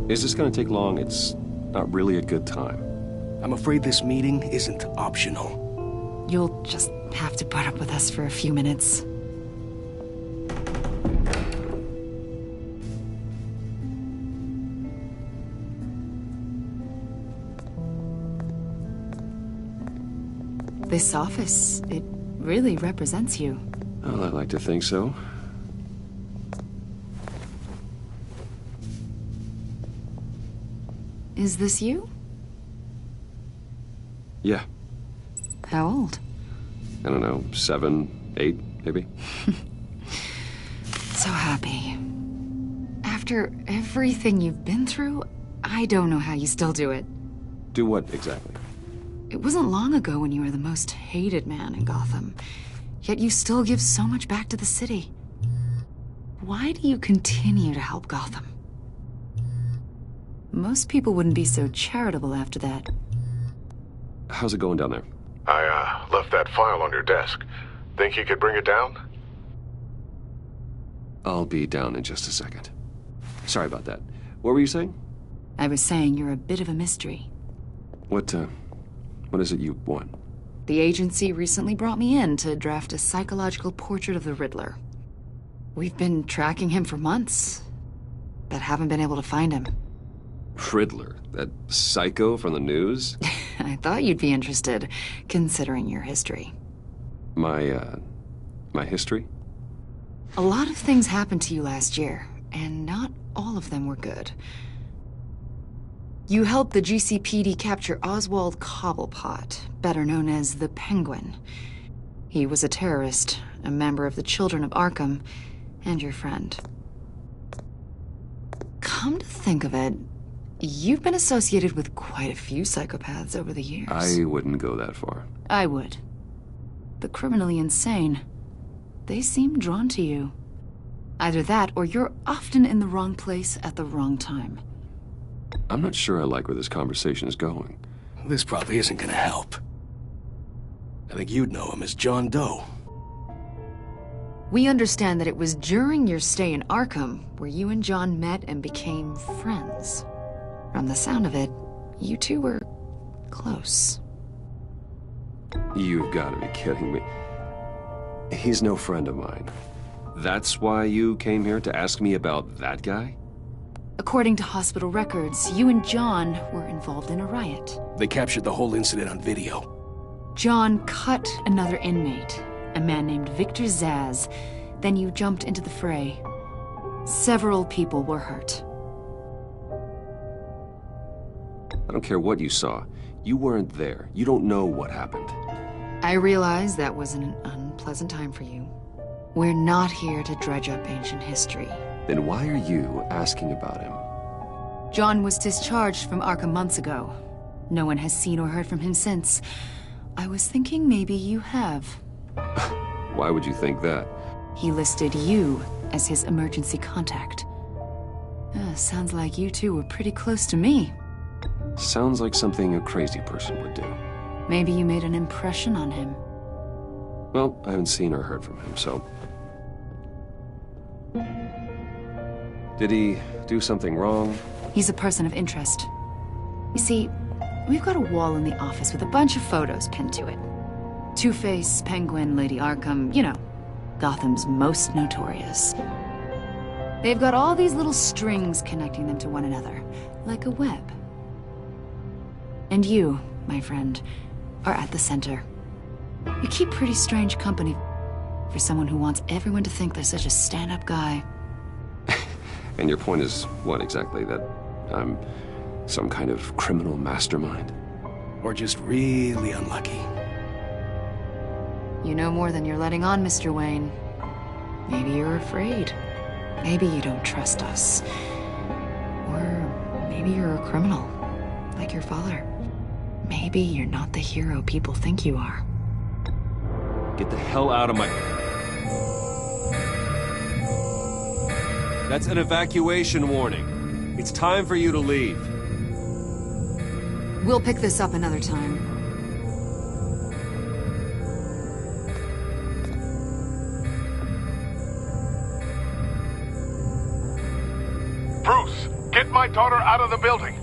Is this gonna take long? It's not really a good time. I'm afraid this meeting isn't optional. You'll just have to put up with us for a few minutes. This office, it really represents you. Well, I like to think so. Is this you? Yeah. How old? I don't know, 7, 8, maybe? So happy. After everything you've been through, I don't know how you still do it. Do what, exactly? It wasn't long ago when you were the most hated man in Gotham, yet you still give so much back to the city. Why do you continue to help Gotham? Most people wouldn't be so charitable after that. How's it going down there? I, left that file on your desk. Think you could bring it down? I'll be down in just a second. Sorry about that. What were you saying? I was saying you're a bit of a mystery. What is it you want? The agency recently brought me in to draft a psychological portrait of the Riddler. We've been tracking him for months, but haven't been able to find him. Riddler? That psycho from the news? I thought you'd be interested, considering your history. My history? A lot of things happened to you last year, and not all of them were good. You helped the GCPD capture Oswald Cobblepot, better known as the Penguin. He was a terrorist, a member of the Children of Arkham, and your friend. Come to think of it, you've been associated with quite a few psychopaths over the years. I wouldn't go that far. I would. The criminally insane. They seem drawn to you. Either that, or you're often in the wrong place at the wrong time. I'm not sure I like where this conversation is going. This probably isn't gonna help. I think you'd know him as John Doe. We understand that it was during your stay in Arkham where you and John met and became friends. From the sound of it, you two were close. You've got to be kidding me. He's no friend of mine. That's why you came here to ask me about that guy? According to hospital records, you and John were involved in a riot. They captured the whole incident on video. John cut another inmate, a man named Victor Zsasz. Then you jumped into the fray. Several people were hurt. I don't care what you saw. You weren't there. You don't know what happened. I realize that was an unpleasant time for you. We're not here to dredge up ancient history. Then why are you asking about him? John was discharged from Arkham months ago. No one has seen or heard from him since. I was thinking maybe you have. Why would you think that? He listed you as his emergency contact. Sounds like you two were pretty close to me. Sounds like something a crazy person would do. Maybe you made an impression on him. Well, I haven't seen or heard from him, so... Did he do something wrong? He's a person of interest. You see, we've got a wall in the office with a bunch of photos pinned to it. Two-Face, Penguin, Lady Arkham, you know, Gotham's most notorious. They've got all these little strings connecting them to one another, like a web. And you, my friend, are at the center. You keep pretty strange company for someone who wants everyone to think they're such a stand-up guy. And your point is what exactly? That I'm some kind of criminal mastermind? Or just really unlucky? You know more than you're letting on, Mr. Wayne. Maybe you're afraid. Maybe you don't trust us. Or maybe you're a criminal, like your father. Maybe you're not the hero people think you are. Get the hell out of my... That's an evacuation warning. It's time for you to leave. We'll pick this up another time. Bruce, get my daughter out of the building.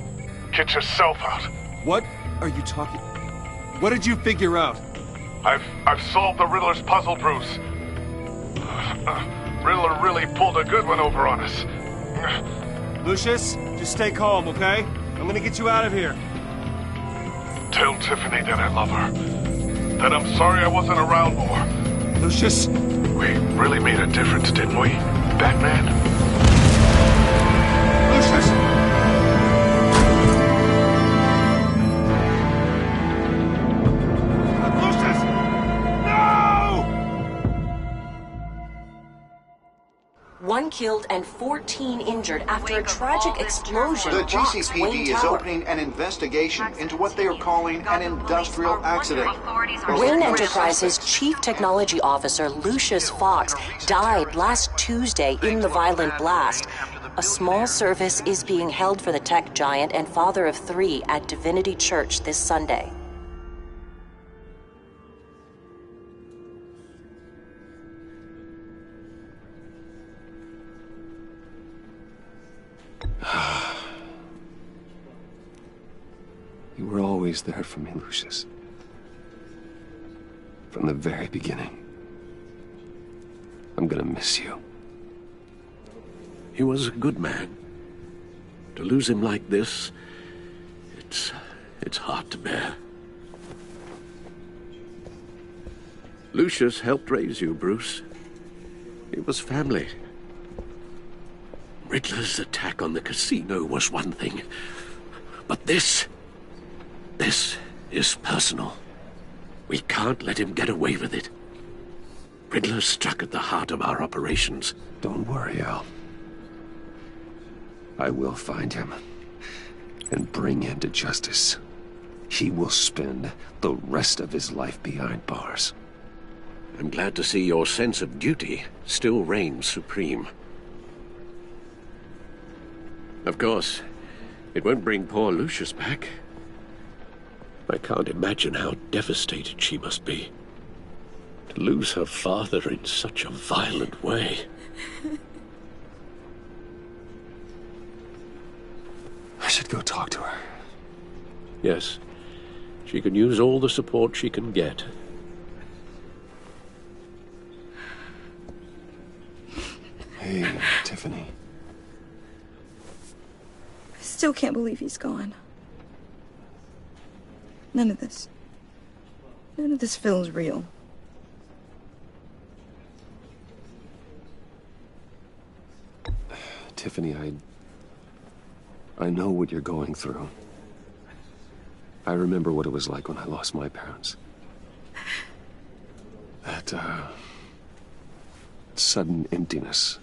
Get yourself out. What are you talking... What did you figure out? I've solved the Riddler's puzzle, Bruce. Riddler really pulled a good one over on us. Lucius, just stay calm, okay? I'm gonna get you out of here. Tell Tiffany that I love her. And I'm sorry I wasn't around more. Lucius? We really made a difference, didn't we, Batman? Lucius! One killed and 14 injured after a tragic explosion. The rocks GCPD Wayne is Tower. opening an investigation into what they are calling an industrial accident. Wayne Enterprises Chief Technology Officer Lucius Fox died last Tuesday in the violent blast. A small service is being held for the tech giant and father of 3 at Divinity Church this Sunday. You were always there for me, Lucius. From the very beginning. I'm gonna miss you. He was a good man. To lose him like this, it's hard to bear. Lucius helped raise you, Bruce. It was family. Riddler's attack on the casino was one thing, but this is personal. We can't let him get away with it. Riddler struck at the heart of our operations. Don't worry, Al. I will find him and bring him to justice. He will spend the rest of his life behind bars. I'm glad to see your sense of duty still reigns supreme. Of course, it won't bring poor Lucius back. I can't imagine how devastated she must be. To lose her father in such a violent way. I should go talk to her. Yes, she can use all the support she can get. Hey, Tiffany. I still can't believe he's gone. None of this feels real. Tiffany, I know what you're going through. I remember what it was like when I lost my parents. That, sudden emptiness.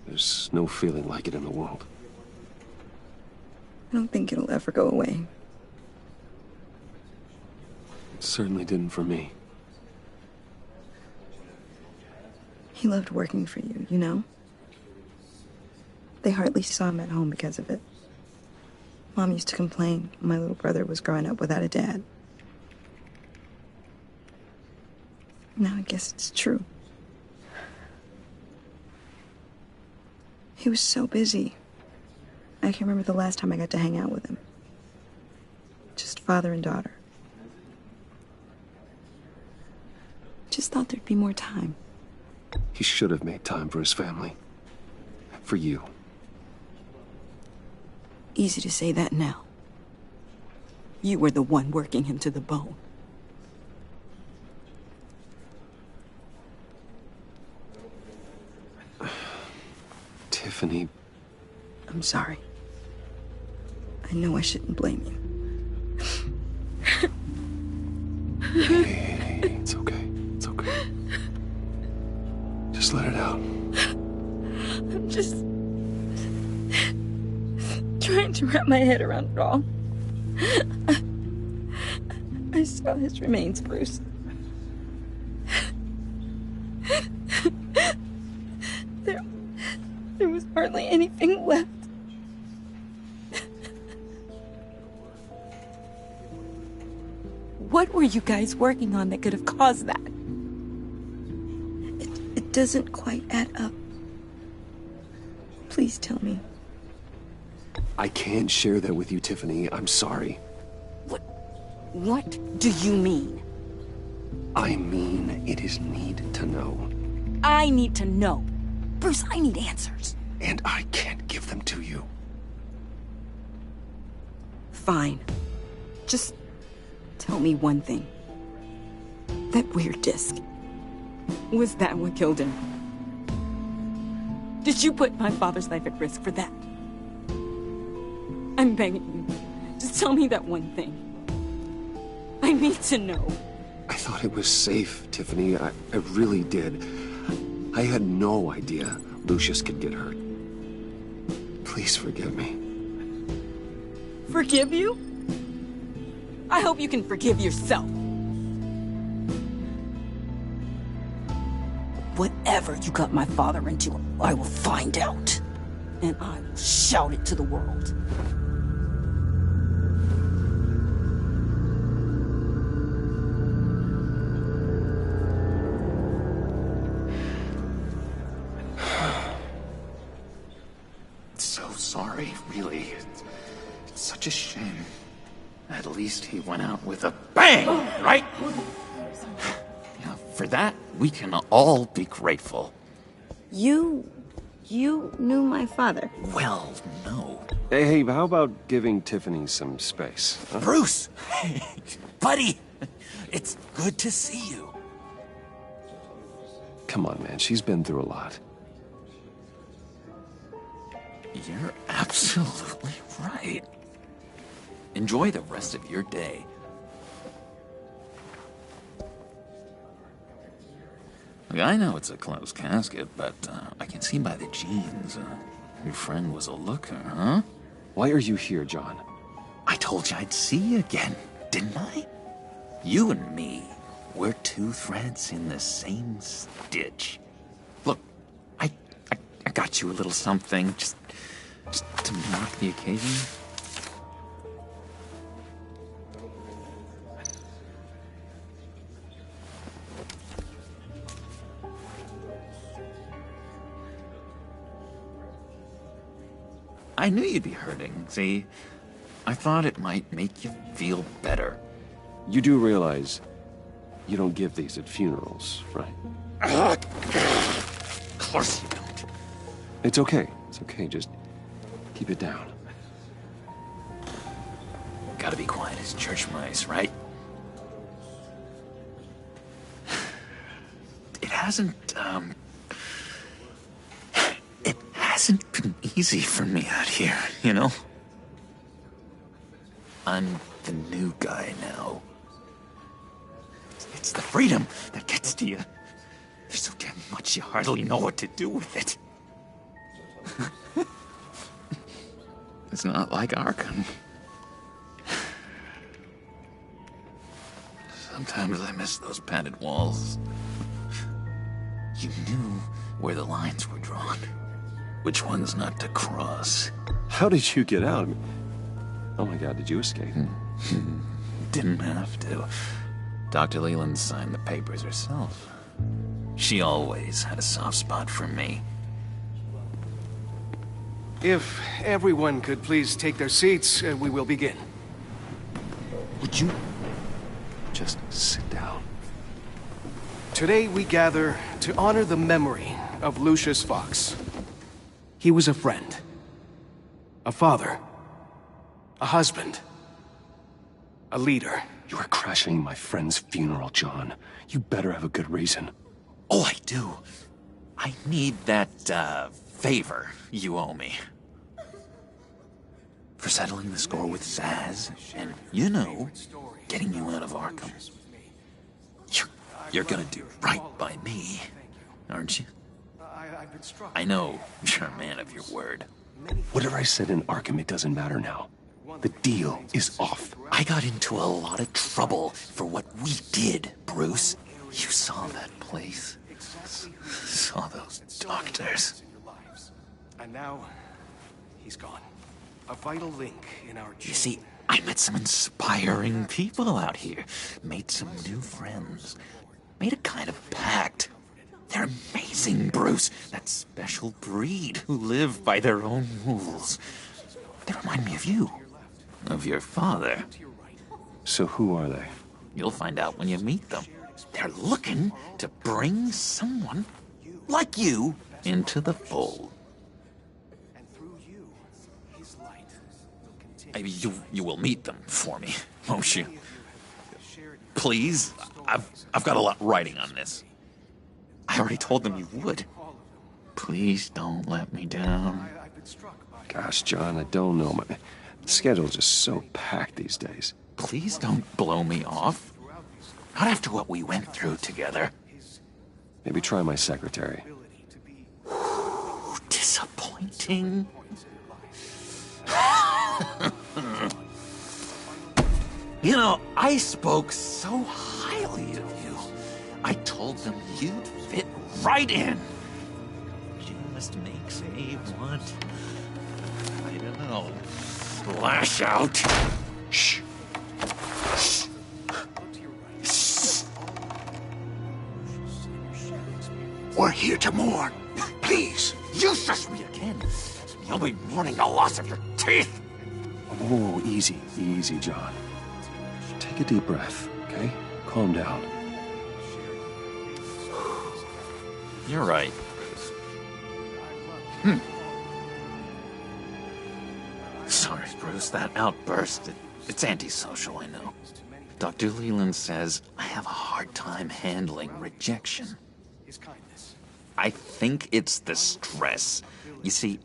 There's no feeling like it in the world. I don't think it'll ever go away. It certainly didn't for me. He loved working for you, you know? They hardly saw him at home because of it. Mom used to complain my little brother was growing up without a dad. Now I guess it's true. He was so busy. I can't remember the last time I got to hang out with him. Just father and daughter. Just thought there'd be more time. He should have made time for his family. For you. Easy to say that now. You were the one working him to the bone. Tiffany. I'm sorry. I know I shouldn't blame you. Hey, it's okay. It's okay. Just let it out. I'm just trying to wrap my head around it all. I saw his remains, Bruce. There was hardly anything left. What were you guys working on that could have caused that? It doesn't quite add up. Please tell me. I can't share that with you, Tiffany. I'm sorry. What do you mean? I mean, it is need to know. I need to know. Bruce, I need answers. And I can't give them to you. Fine. Just tell me one thing. That weird disc. Was that what killed him? Did you put my father's life at risk for that? I'm begging you. Just tell me that one thing. I need to know. I thought it was safe, Tiffany. I really did. I had no idea Lucius could get hurt. Please forgive me. Forgive you? I hope you can forgive yourself. Whatever you got my father into, I will find out. And I will shout it to the world. So sorry, really. It's such a shame. At least he went out with a bang, right? Yeah, for that, we can all be grateful. You knew my father? Well, no. Hey, how about giving Tiffany some space? Huh? Bruce! Buddy! It's good to see you. Come on, man. She's been through a lot. You're absolutely right. Enjoy the rest of your day. Look, I know it's a closed casket, but I can see by the jeans, your friend was a looker, huh? Why are you here, John? I told you I'd see you again, didn't I? You and me, we're two threads in the same stitch. Look, I got you a little something, just to mark the occasion. I knew you'd be hurting, see? I thought it might make you feel better. You do realize you don't give these at funerals, right? Of course you don't. It's okay. It's okay. Just keep it down. Gotta be quiet as church mice, right? It hasn't been easy for me out here, you know? I'm the new guy now. It's the freedom that gets to you. There's so damn much you hardly know what to do with it. It's not like Arkham. Sometimes I miss those padded walls. You knew where the lines were drawn. Which ones not to cross. How did you get out? Oh my God, did you escape? Didn't have to. Dr. Leland signed the papers herself. She always had a soft spot for me. If everyone could please take their seats, we will begin. Would you just sit down? Today we gather to honor the memory of Lucius Fox. He was a friend, a father, a husband, a leader. You are crashing my friend's funeral, John. You better have a good reason. Oh, I do. I need that, favor you owe me. For settling the score with Zsasz, and, you know, getting you out of Arkham. You're gonna do right by me, aren't you? I know you're a man of your word. Whatever I said in Arkham, it doesn't matter now. The deal is off. I got into a lot of trouble for what we did, Bruce. You saw that place. Saw those doctors. And now, he's gone. A vital link in our chain. You see, I met some inspiring people out here. Made some new friends. Made a kind of pact. They're amazing, Bruce. That special breed who live by their own rules. They remind me of you. Of your father. So who are they? You'll find out when you meet them. They're looking to bring someone like you into the fold. You will meet them for me, won't you? Please? I've got a lot riding on this. I already told them you would. Please don't let me down. Gosh, John, I don't know. My schedule's just so packed these days. Please don't blow me off. Not after what we went through together. Maybe try my secretary. Disappointing. You know, I spoke so highly of you. I told them you'd fit right in. Just makes me want, I don't know, lash out. Shh. We're here to mourn. Please. You shush me again. You'll be mourning the loss of your teeth. Oh, easy, easy, John. Take a deep breath, okay? Calm down. You're right. Sorry, Bruce, that outburst, it's antisocial, I know. Dr. Leland says I have a hard time handling rejection. I think it's the stress. You see,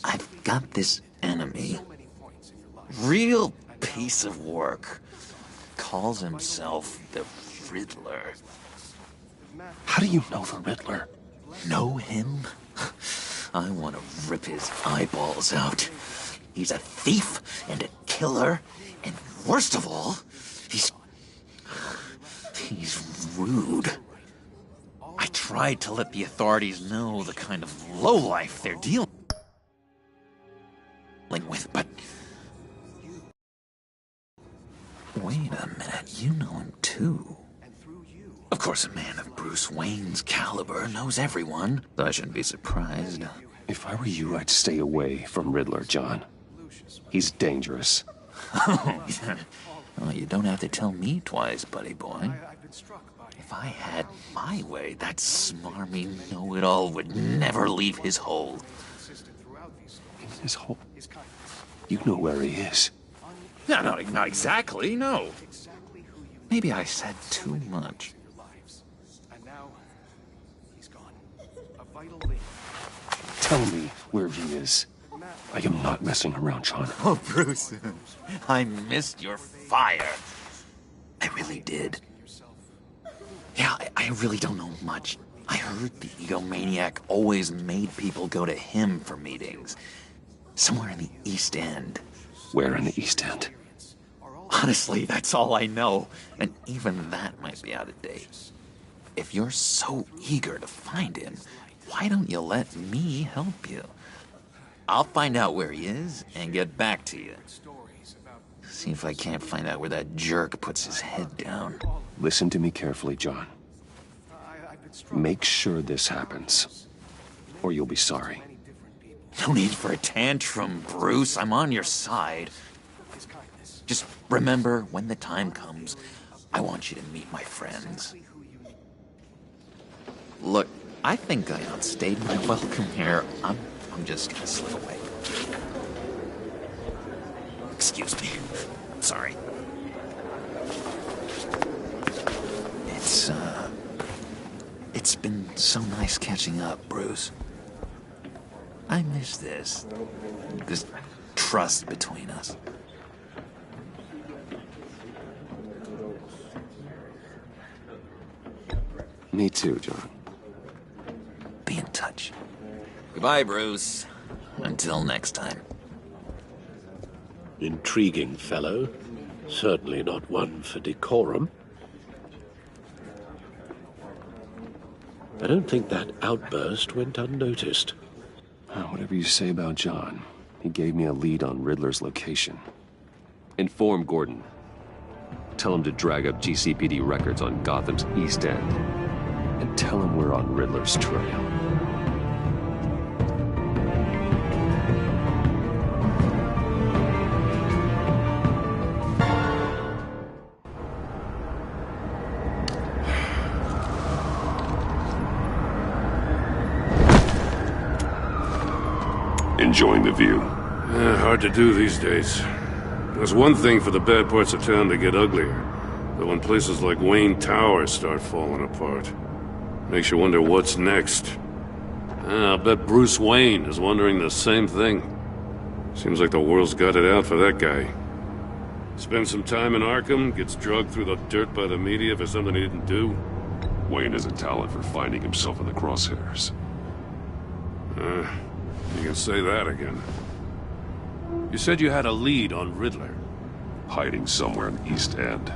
I've got this enemy. Real piece of work. Calls himself the Riddler. How do you know the Riddler? Know him? I want to rip his eyeballs out. He's a thief and a killer, and worst of all, he's rude. I tried to let the authorities know the kind of lowlife they're dealing with, but... Wait a minute, you know him too. Of course, a man of Bruce Wayne's caliber knows everyone, so I shouldn't be surprised. If I were you, I'd stay away from Riddler, John. He's dangerous. Oh, yeah. Well, you don't have to tell me twice, buddy boy. If I had my way, that smarmy know-it-all would never leave his hole. His hole? You know where he is. No, not exactly, no. Maybe I said too much. Tell me where he is. I am not messing around, John. Oh, Bruce, I missed your fire. I really did. Yeah, I really don't know much. I heard the egomaniac always made people go to him for meetings. Somewhere in the East End. Where in the East End? Honestly, that's all I know. And even that might be out of date. If you're so eager to find him, why don't you let me help you? I'll find out where he is and get back to you. See if I can't find out where that jerk puts his head down. Listen to me carefully, John. Make sure this happens, or you'll be sorry. No need for a tantrum, Bruce. I'm on your side. Just remember, when the time comes, I want you to meet my friends. Look, I think I outstayed my welcome here. I'm just gonna slip away. Excuse me. Sorry. It's been so nice catching up, Bruce. I miss this trust between us. Me too, John. Be in touch. Goodbye, Bruce. Until next time. Intriguing fellow. Certainly not one for decorum. I don't think that outburst went unnoticed. Whatever you say about John, he gave me a lead on Riddler's location. Inform Gordon. Tell him to drag up GCPD records on Gotham's East End. And tell him we're on Riddler's trail. Enjoying the view? Hard to do these days. There's one thing for the bad parts of town to get uglier. But when places like Wayne Tower start falling apart, makes you wonder what's next. I'll bet Bruce Wayne is wondering the same thing. Seems like the world's got it out for that guy. Spends some time in Arkham, gets drugged through the dirt by the media for something he didn't do. Wayne has a talent for finding himself in the crosshairs. You can say that again. You said you had a lead on Riddler. Hiding somewhere in East End.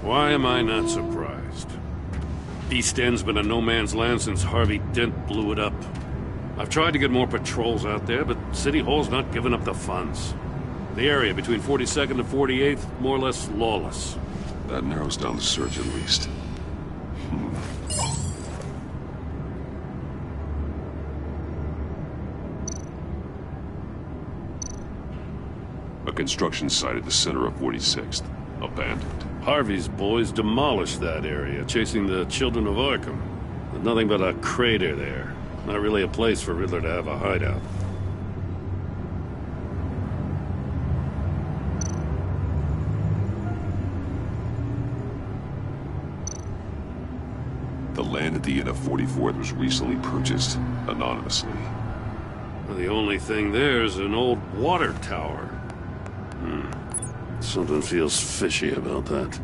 Why am I not surprised? East End's been a no-man's land since Harvey Dent blew it up. I've tried to get more patrols out there, but City Hall's not giving up the funds. The area between 42nd and 48th, more or less lawless. That narrows down the search at least. A construction site at the center of 46th. Abandoned. Harvey's boys demolished that area, chasing the children of Arkham. There's nothing but a crater there. Not really a place for Riddler to have a hideout. The land at the end of 44th was recently purchased anonymously. The only thing there is an old water tower. Something feels fishy about that.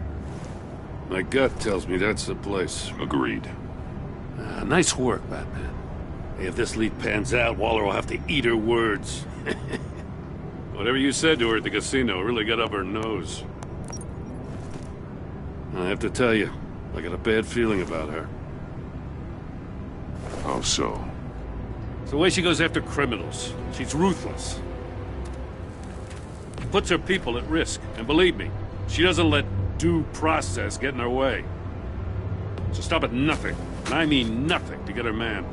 My gut tells me that's the place. Agreed. Nice work, Batman. If this lead pans out, Waller will have to eat her words. Whatever you said to her at the casino really got up her nose. I have to tell you, I got a bad feeling about her. How so? It's the way she goes after criminals. She's ruthless. Puts her people at risk, and believe me, she doesn't let due process get in her way. So stop at nothing, and I mean nothing, to get her man.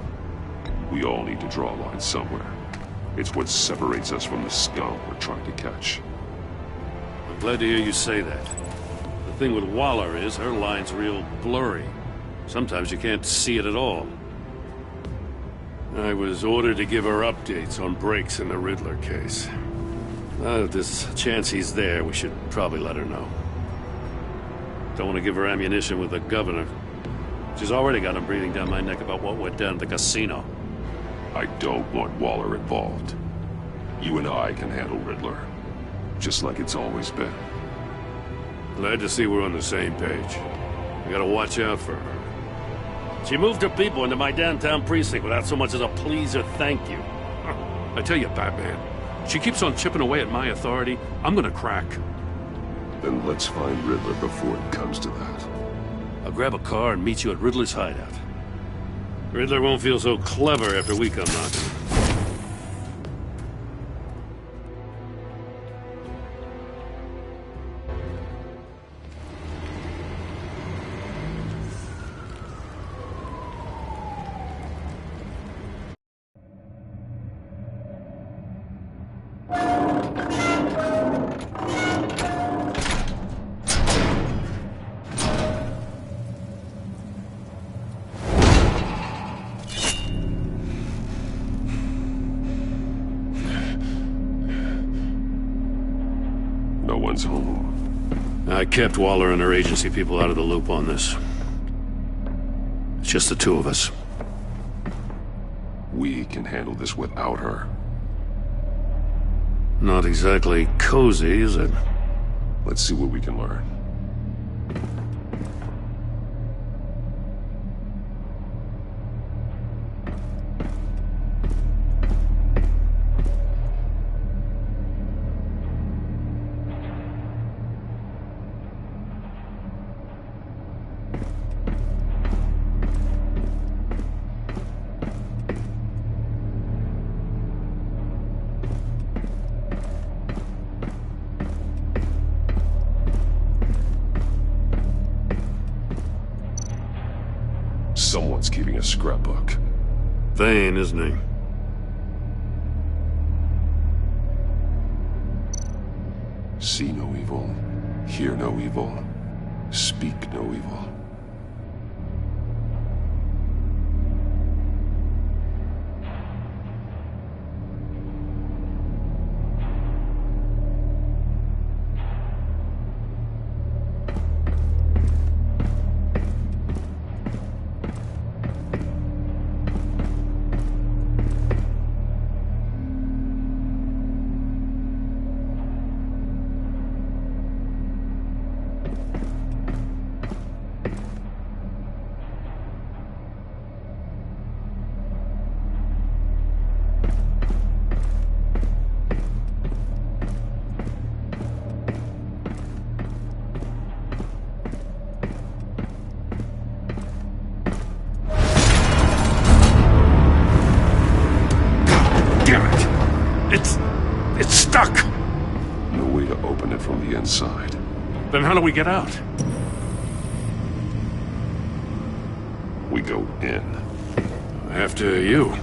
We all need to draw a line somewhere. It's what separates us from the scum we're trying to catch. I'm glad to hear you say that. The thing with Waller is her line's real blurry. Sometimes you can't see it at all. I was ordered to give her updates on breaks in the Riddler case. If there's a chance he's there, we should probably let her know. Don't want to give her ammunition with the governor. She's already got him breathing down my neck about what went down at the casino. I don't want Waller involved. You and I can handle Riddler, just like it's always been. Glad to see we're on the same page. We gotta watch out for her. She moved her people into my downtown precinct without so much as a please or thank you. I tell you, Batman, she keeps on chipping away at my authority, I'm gonna crack. Then let's find Riddler before it comes to that. I'll grab a car and meet you at Riddler's hideout. Riddler won't feel so clever after we come knocking. Home. I kept Waller and her agency people out of the loop on this. It's just the two of us. We can handle this without her. Not exactly cozy, is it? Let's see what we can learn. Someone's keeping a scrapbook. Thane, isn't he? See no evil, hear no evil, speak no evil. It's stuck! No way to open it from the inside. Then how do we get out? We go in. After you.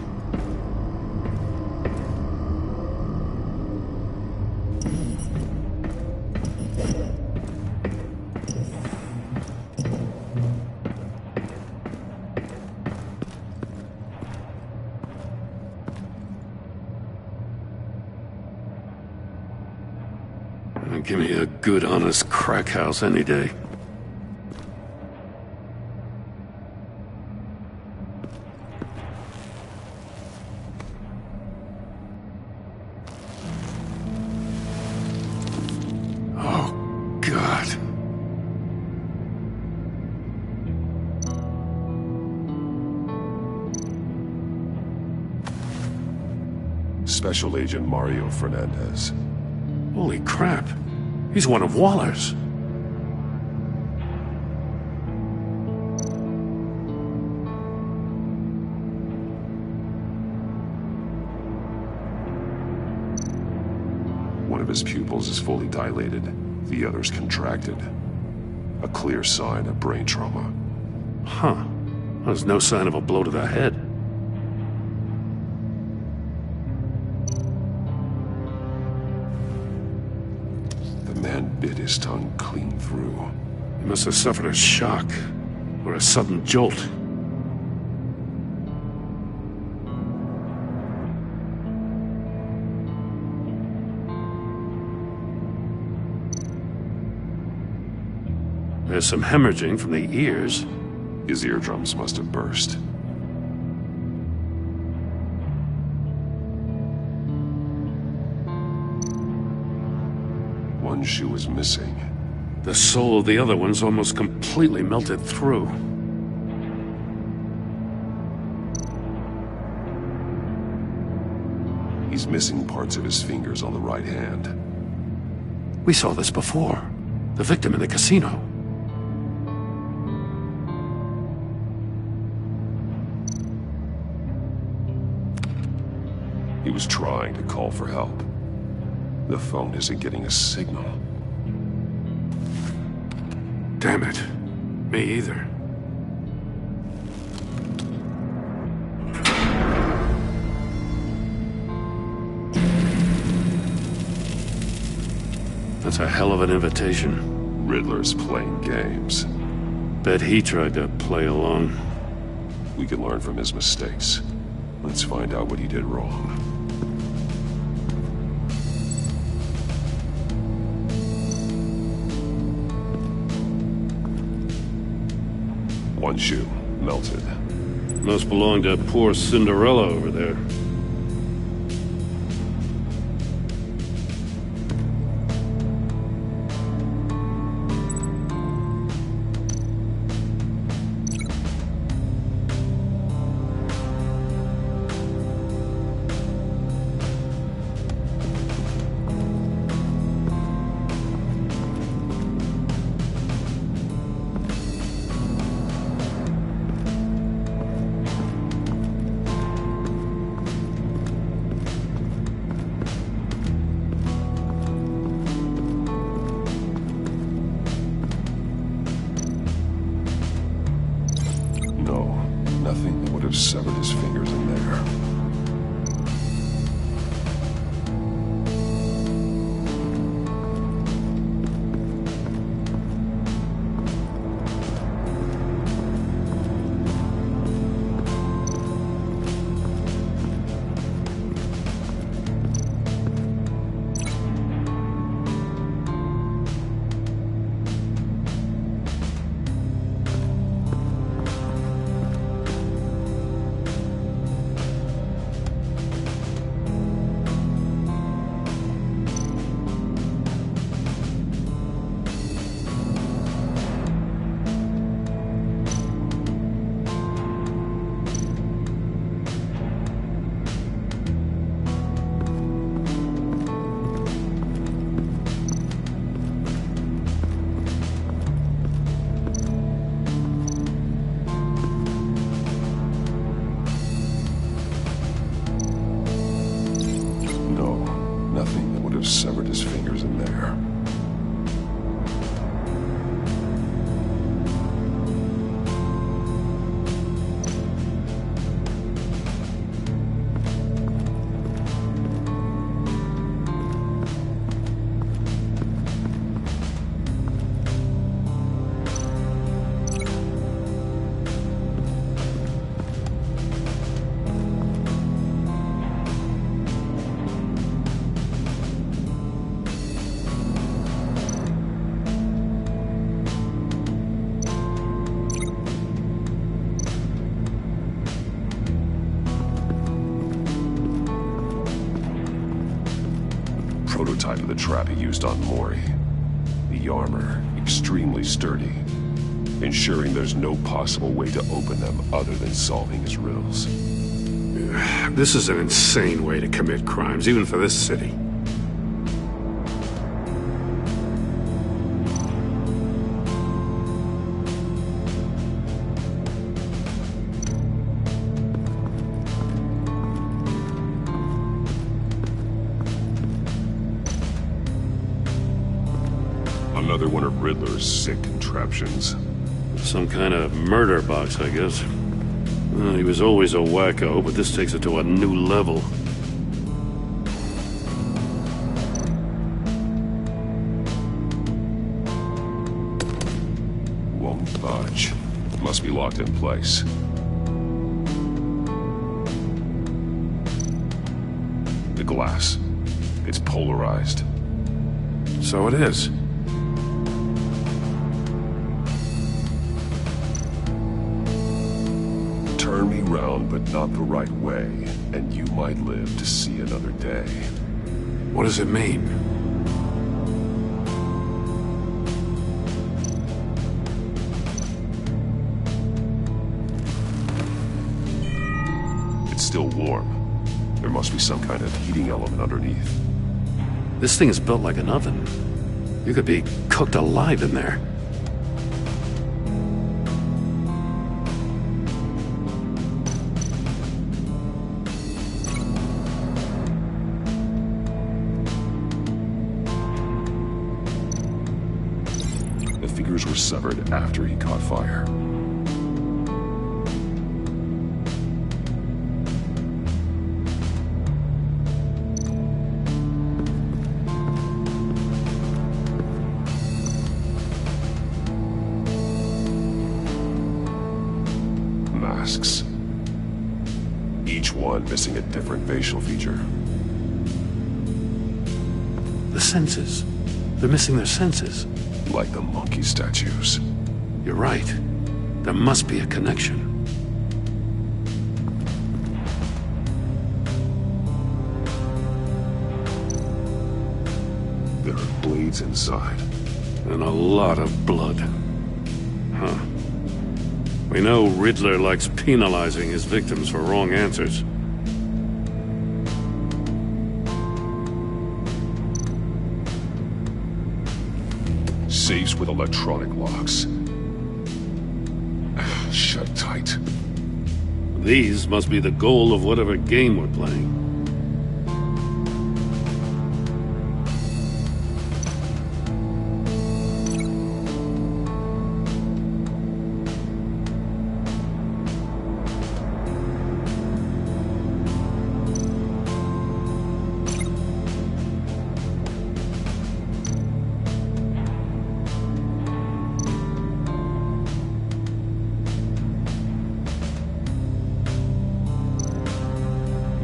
Give me a good, honest crack house any day. Oh, God. Special Agent Mario Fernandez. Holy crap. He's one of Waller's. One of his pupils is fully dilated, the other's contracted. A clear sign of brain trauma. Huh. There's no sign of a blow to the head. The man bit his tongue clean through. He must have suffered a shock, or a sudden jolt. There's some hemorrhaging from the ears. His eardrums must have burst. One shoe is missing. The sole of the other one's almost completely melted through. He's missing parts of his fingers on the right hand. We saw this before. The victim in the casino. He was trying to call for help. The phone isn't getting a signal. Damn it. Me either. That's a hell of an invitation. Riddler's playing games. Bet he tried to play along. We can learn from his mistakes. Let's find out what he did wrong. One shoe, melted. Must belong to poor Cinderella over there. Nothing that would have severed his fingers in there. prototype of the trap he used on Mori. The armor, extremely sturdy, ensuring there's no possible way to open them other than solving his riddles. This is an insane way to commit crimes, even for this city. Another one of Riddler's sick contraptions. Some kind of murder box, I guess. He was always a wacko, but this takes it to a new level. Won't budge. Must be locked in place. The glass. It's polarized. So it is. Turn me round, but not the right way, and you might live to see another day. What does it mean? It's still warm. There must be some kind of heating element underneath. This thing is built like an oven. You could be cooked alive in there. The figures were severed after he caught fire. Masks. Each one missing a different facial feature. The senses. They're missing their senses. Like the monkey statues. You're right. There must be a connection. There are blades inside. And a lot of blood. Huh. We know Riddler likes penalizing his victims for wrong answers. Safes with electronic locks. Shut tight. These must be the goal of whatever game we're playing.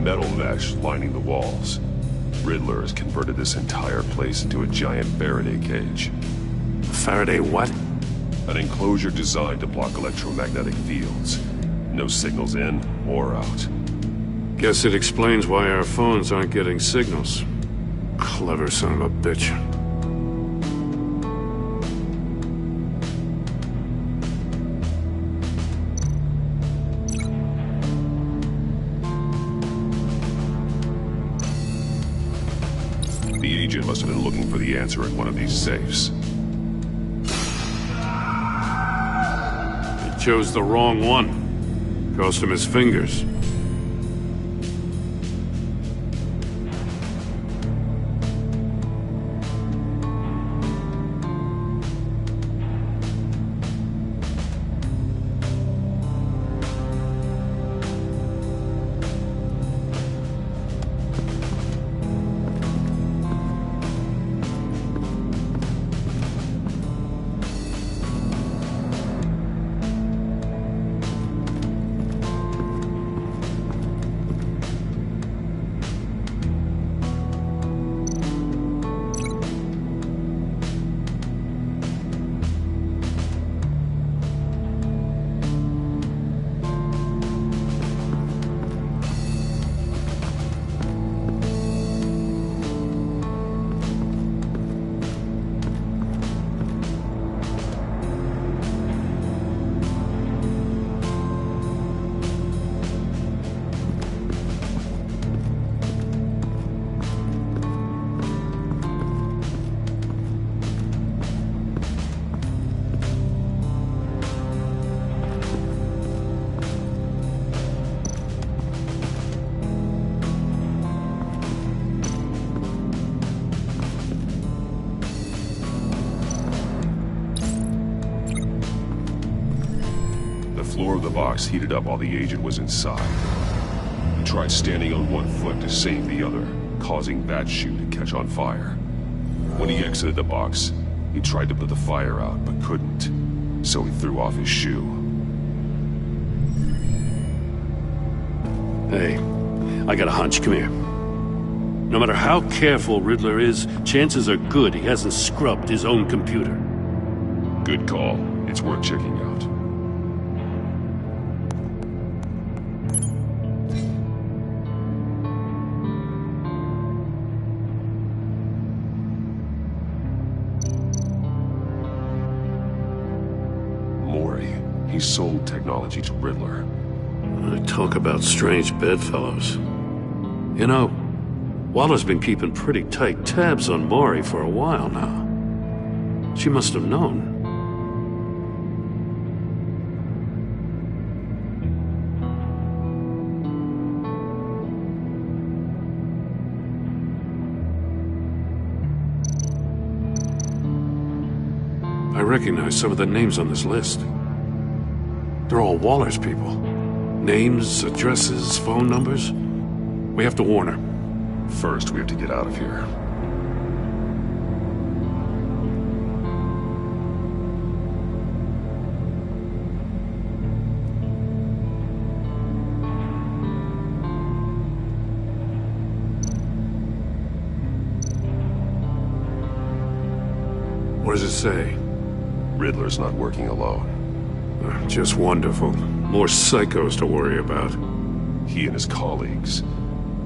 Metal mesh lining the walls. Riddler has converted this entire place into a giant Faraday cage. Faraday what? An enclosure designed to block electromagnetic fields. No signals in or out. Guess it explains why our phones aren't getting signals. Clever son of a bitch. The agent must have been looking for the answer in one of these safes. He chose the wrong one. Cost him his fingers. floor of the box heated up while the agent was inside. He tried standing on one foot to save the other, causing that shoe to catch on fire. When he exited the box, he tried to put the fire out, but couldn't, so he threw off his shoe. Hey, I got a hunch. Come here. No matter how careful Riddler is, chances are good he hasn't scrubbed his own computer. Good call. It's worth checking out. Mori. He sold technology to Riddler. Talk about strange bedfellows. You know, Waller's been keeping pretty tight tabs on Mori for a while now. She must have known. I recognize some of the names on this list. They're all Waller's people. Names, addresses, phone numbers. We have to warn her. First, we have to get out of here. What does it say? Riddler's not working alone. Just wonderful. More psychos to worry about. He and his colleagues,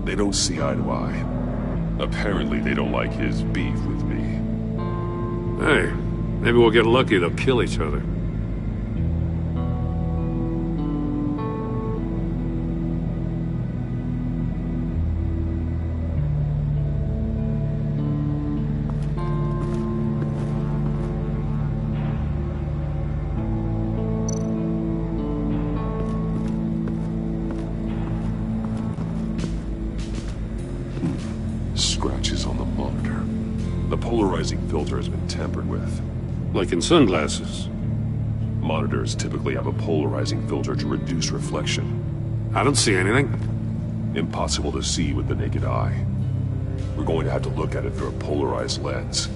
they don't see eye to eye. Apparently they don't like his beef with me. Hey, maybe we'll get lucky they'll kill each other. Scratches on the monitor. The polarizing filter has been tampered with. Like in sunglasses. Monitors typically have a polarizing filter to reduce reflection. I don't see anything. Impossible to see with the naked eye. We're going to have to look at it through a polarized lens.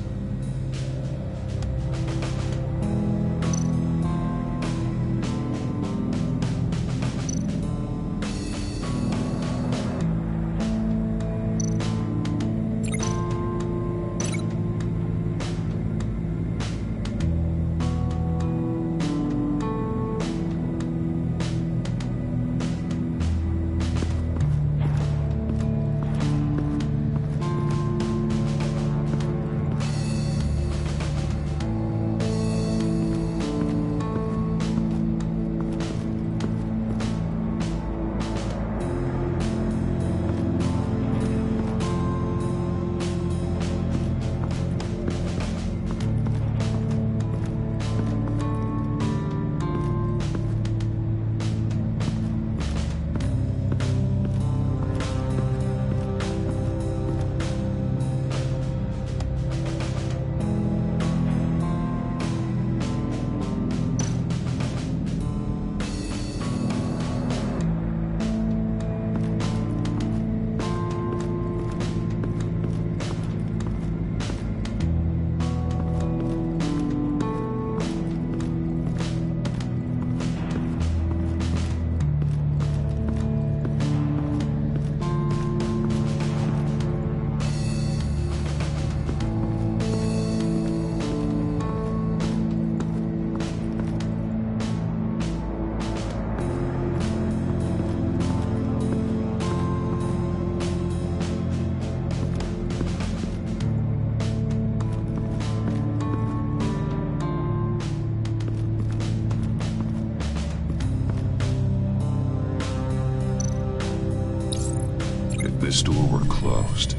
This door were closed,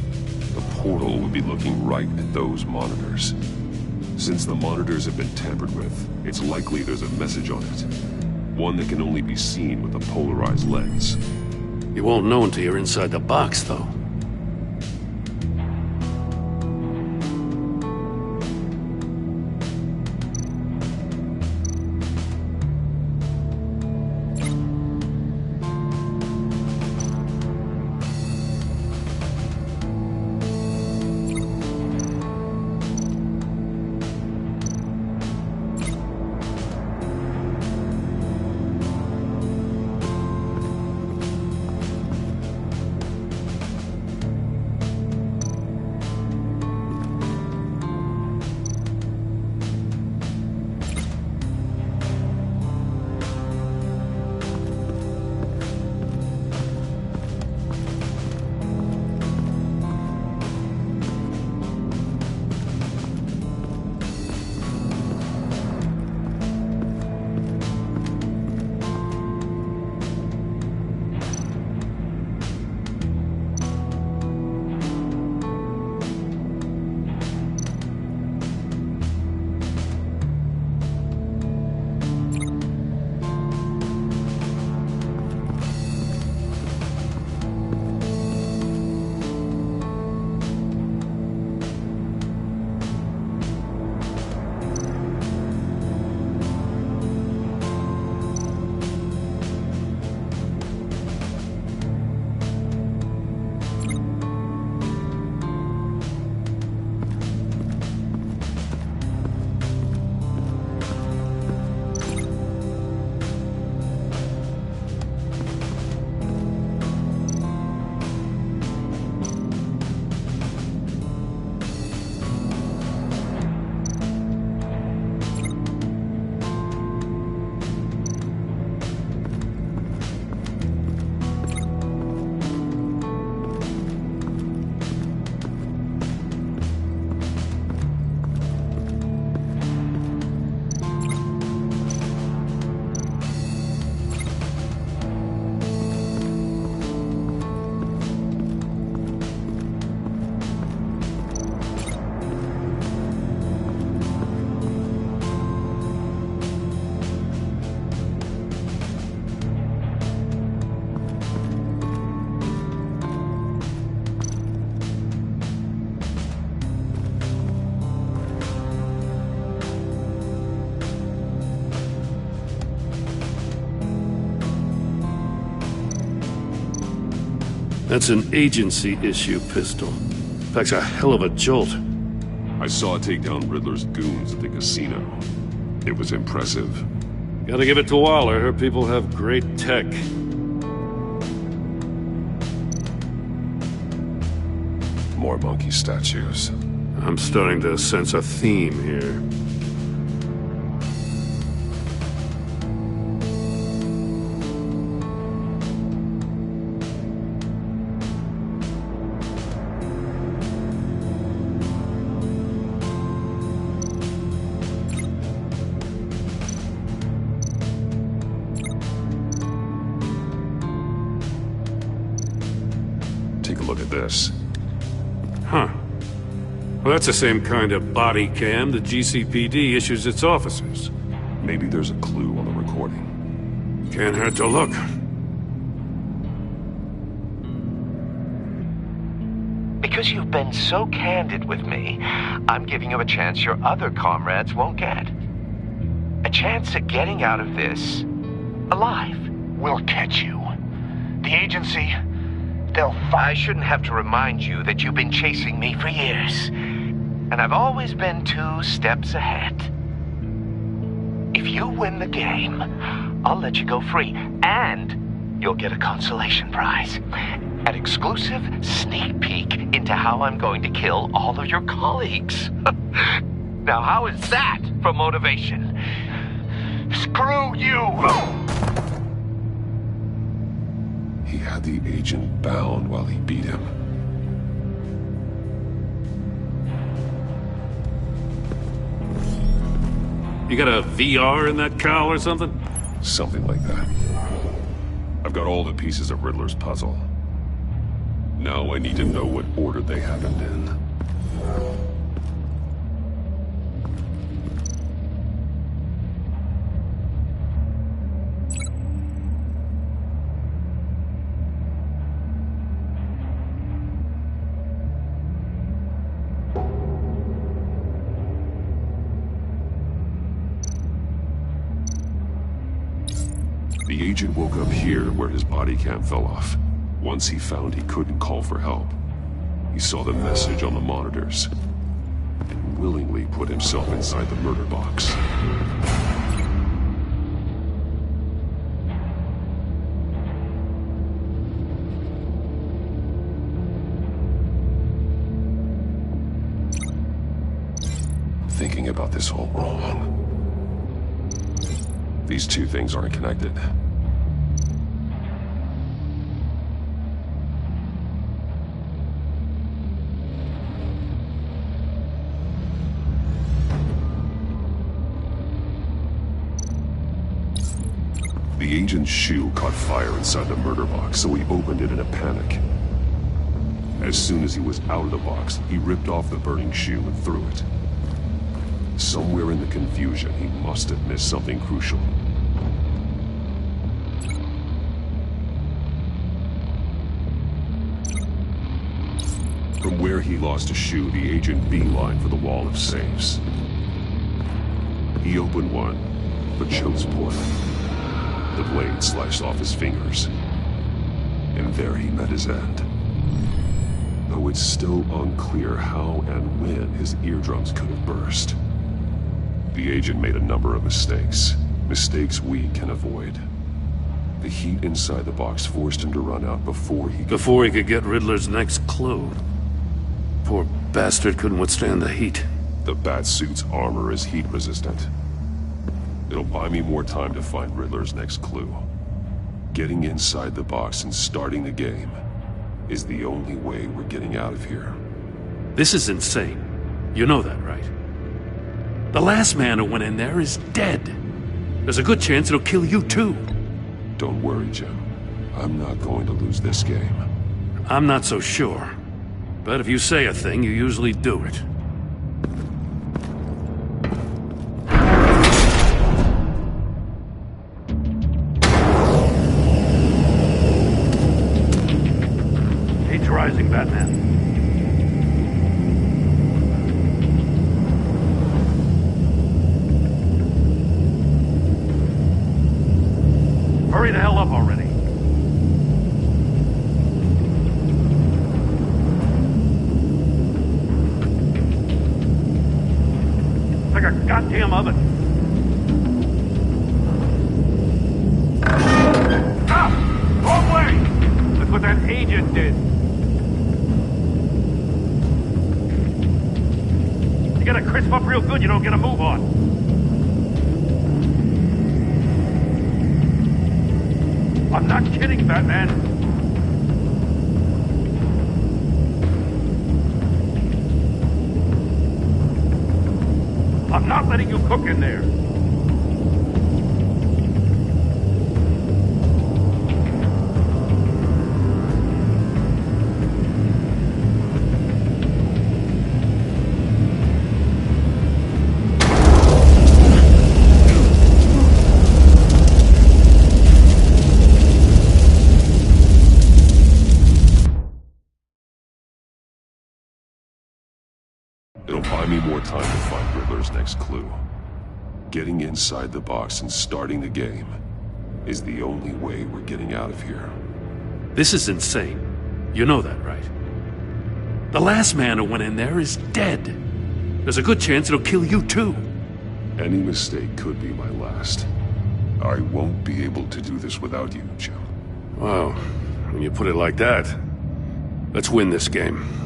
the portal would be looking right at those monitors. Since the monitors have been tampered with, it's likely there's a message on it. One that can only be seen with a polarized lens. You won't know until you're inside the box, though. That's an agency issue pistol. Packs a hell of a jolt. I saw it take down Riddler's goons at the casino. It was impressive. Gotta give it to Waller. Her people have great tech. More monkey statues. I'm starting to sense a theme here. Take a look at this. Huh. Well, that's the same kind of body cam the GCPD issues its officers. Maybe there's a clue on the recording. Can't hurt to look. Because you've been so candid with me, I'm giving you a chance your other comrades won't get. A chance at getting out of this alive. We'll catch you. The agency, they'll I shouldn't have to remind you that you've been chasing me for years. And I've always been 2 steps ahead. If you win the game, I'll let you go free. And you'll get a consolation prize. An exclusive sneak peek into how I'm going to kill all of your colleagues. Now, how is that for motivation? Screw you! He had the agent bound while he beat him. You got a VR in that cowl or something? Something like that. I've got all the pieces of Riddler's puzzle. Now I need to know what order they happened in. The agent woke up here where his body cam fell off. Once he found he couldn't call for help, he saw the message on the monitors and willingly put himself inside the murder box. Thinking about this all wrong. These two things aren't connected. The agent's shoe caught fire inside the murder box, so he opened it in a panic. As soon as he was out of the box, he ripped off the burning shoe and threw it. Somewhere in the confusion, he must have missed something crucial. From where he lost a shoe, the agent beelined for the wall of safes. He opened one, but chose poorly. The blade sliced off his fingers. And there he met his end. Though it's still unclear how and when his eardrums could have burst. The agent made a number of mistakes. Mistakes we can avoid. The heat inside the box forced him to run out before he could get Riddler's next clue. Poor bastard couldn't withstand the heat. The Batsuit's armor is heat resistant. It'll buy me more time to find Riddler's next clue. Getting inside the box and starting the game is the only way we're getting out of here. This is insane. You know that, right? The last man who went in there is dead. There's a good chance it'll kill you too. Don't worry, Jim. I'm not going to lose this game. I'm not so sure. But if you say a thing, you usually do it. Age rising, Batman. Hurry the hell up already. goddamn oven. Stop! Wrong way! Look what that agent did. You gotta crisp up real good, you don't get a move on. I'm not kidding, Batman. I'm not letting you cook in there. It'll buy me more time to find Riddler's next clue. Getting inside the box and starting the game is the only way we're getting out of here. This is insane. You know that, right? The last man who went in there is dead. There's a good chance it'll kill you too. Any mistake could be my last. I won't be able to do this without you, Jim. Wow, when you put it like that, let's win this game.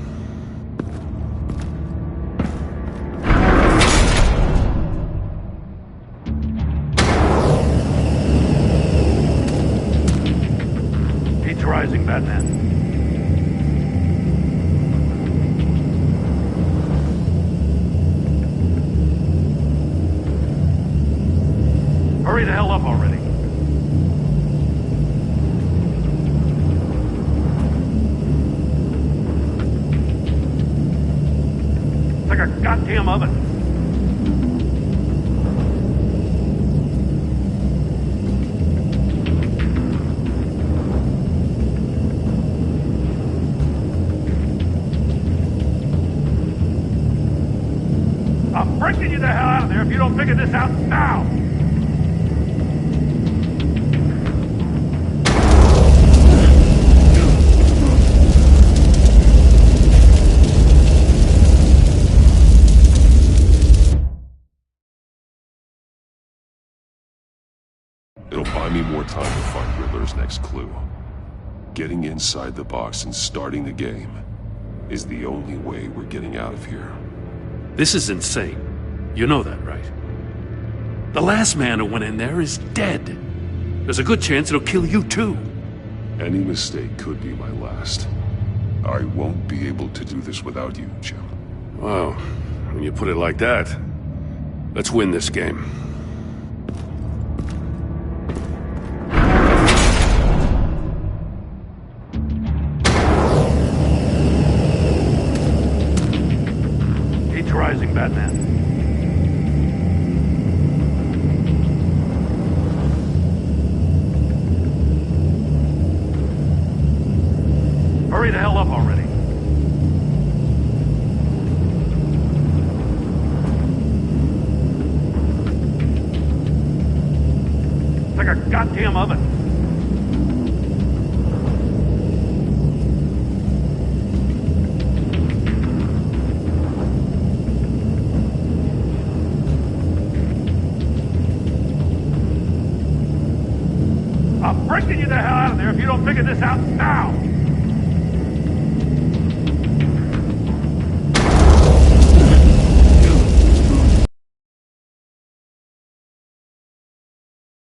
Rising, Batman. Hurry the hell up already. It's like a goddamn oven. I'm breaking you the hell out of there if you don't figure this out now! It'll buy me more time to find Riddler's next clue. Getting inside the box and starting the game is the only way we're getting out of here. This is insane. You know that, right? The last man who went in there is dead. There's a good chance it'll kill you too. Any mistake could be my last. I won't be able to do this without you, Jim. Wow, when you put it like that, let's win this game. Rising, Batman. Hurry the hell up already. It's like a goddamn oven. I'm breaking you the hell out of there if you don't figure this out now!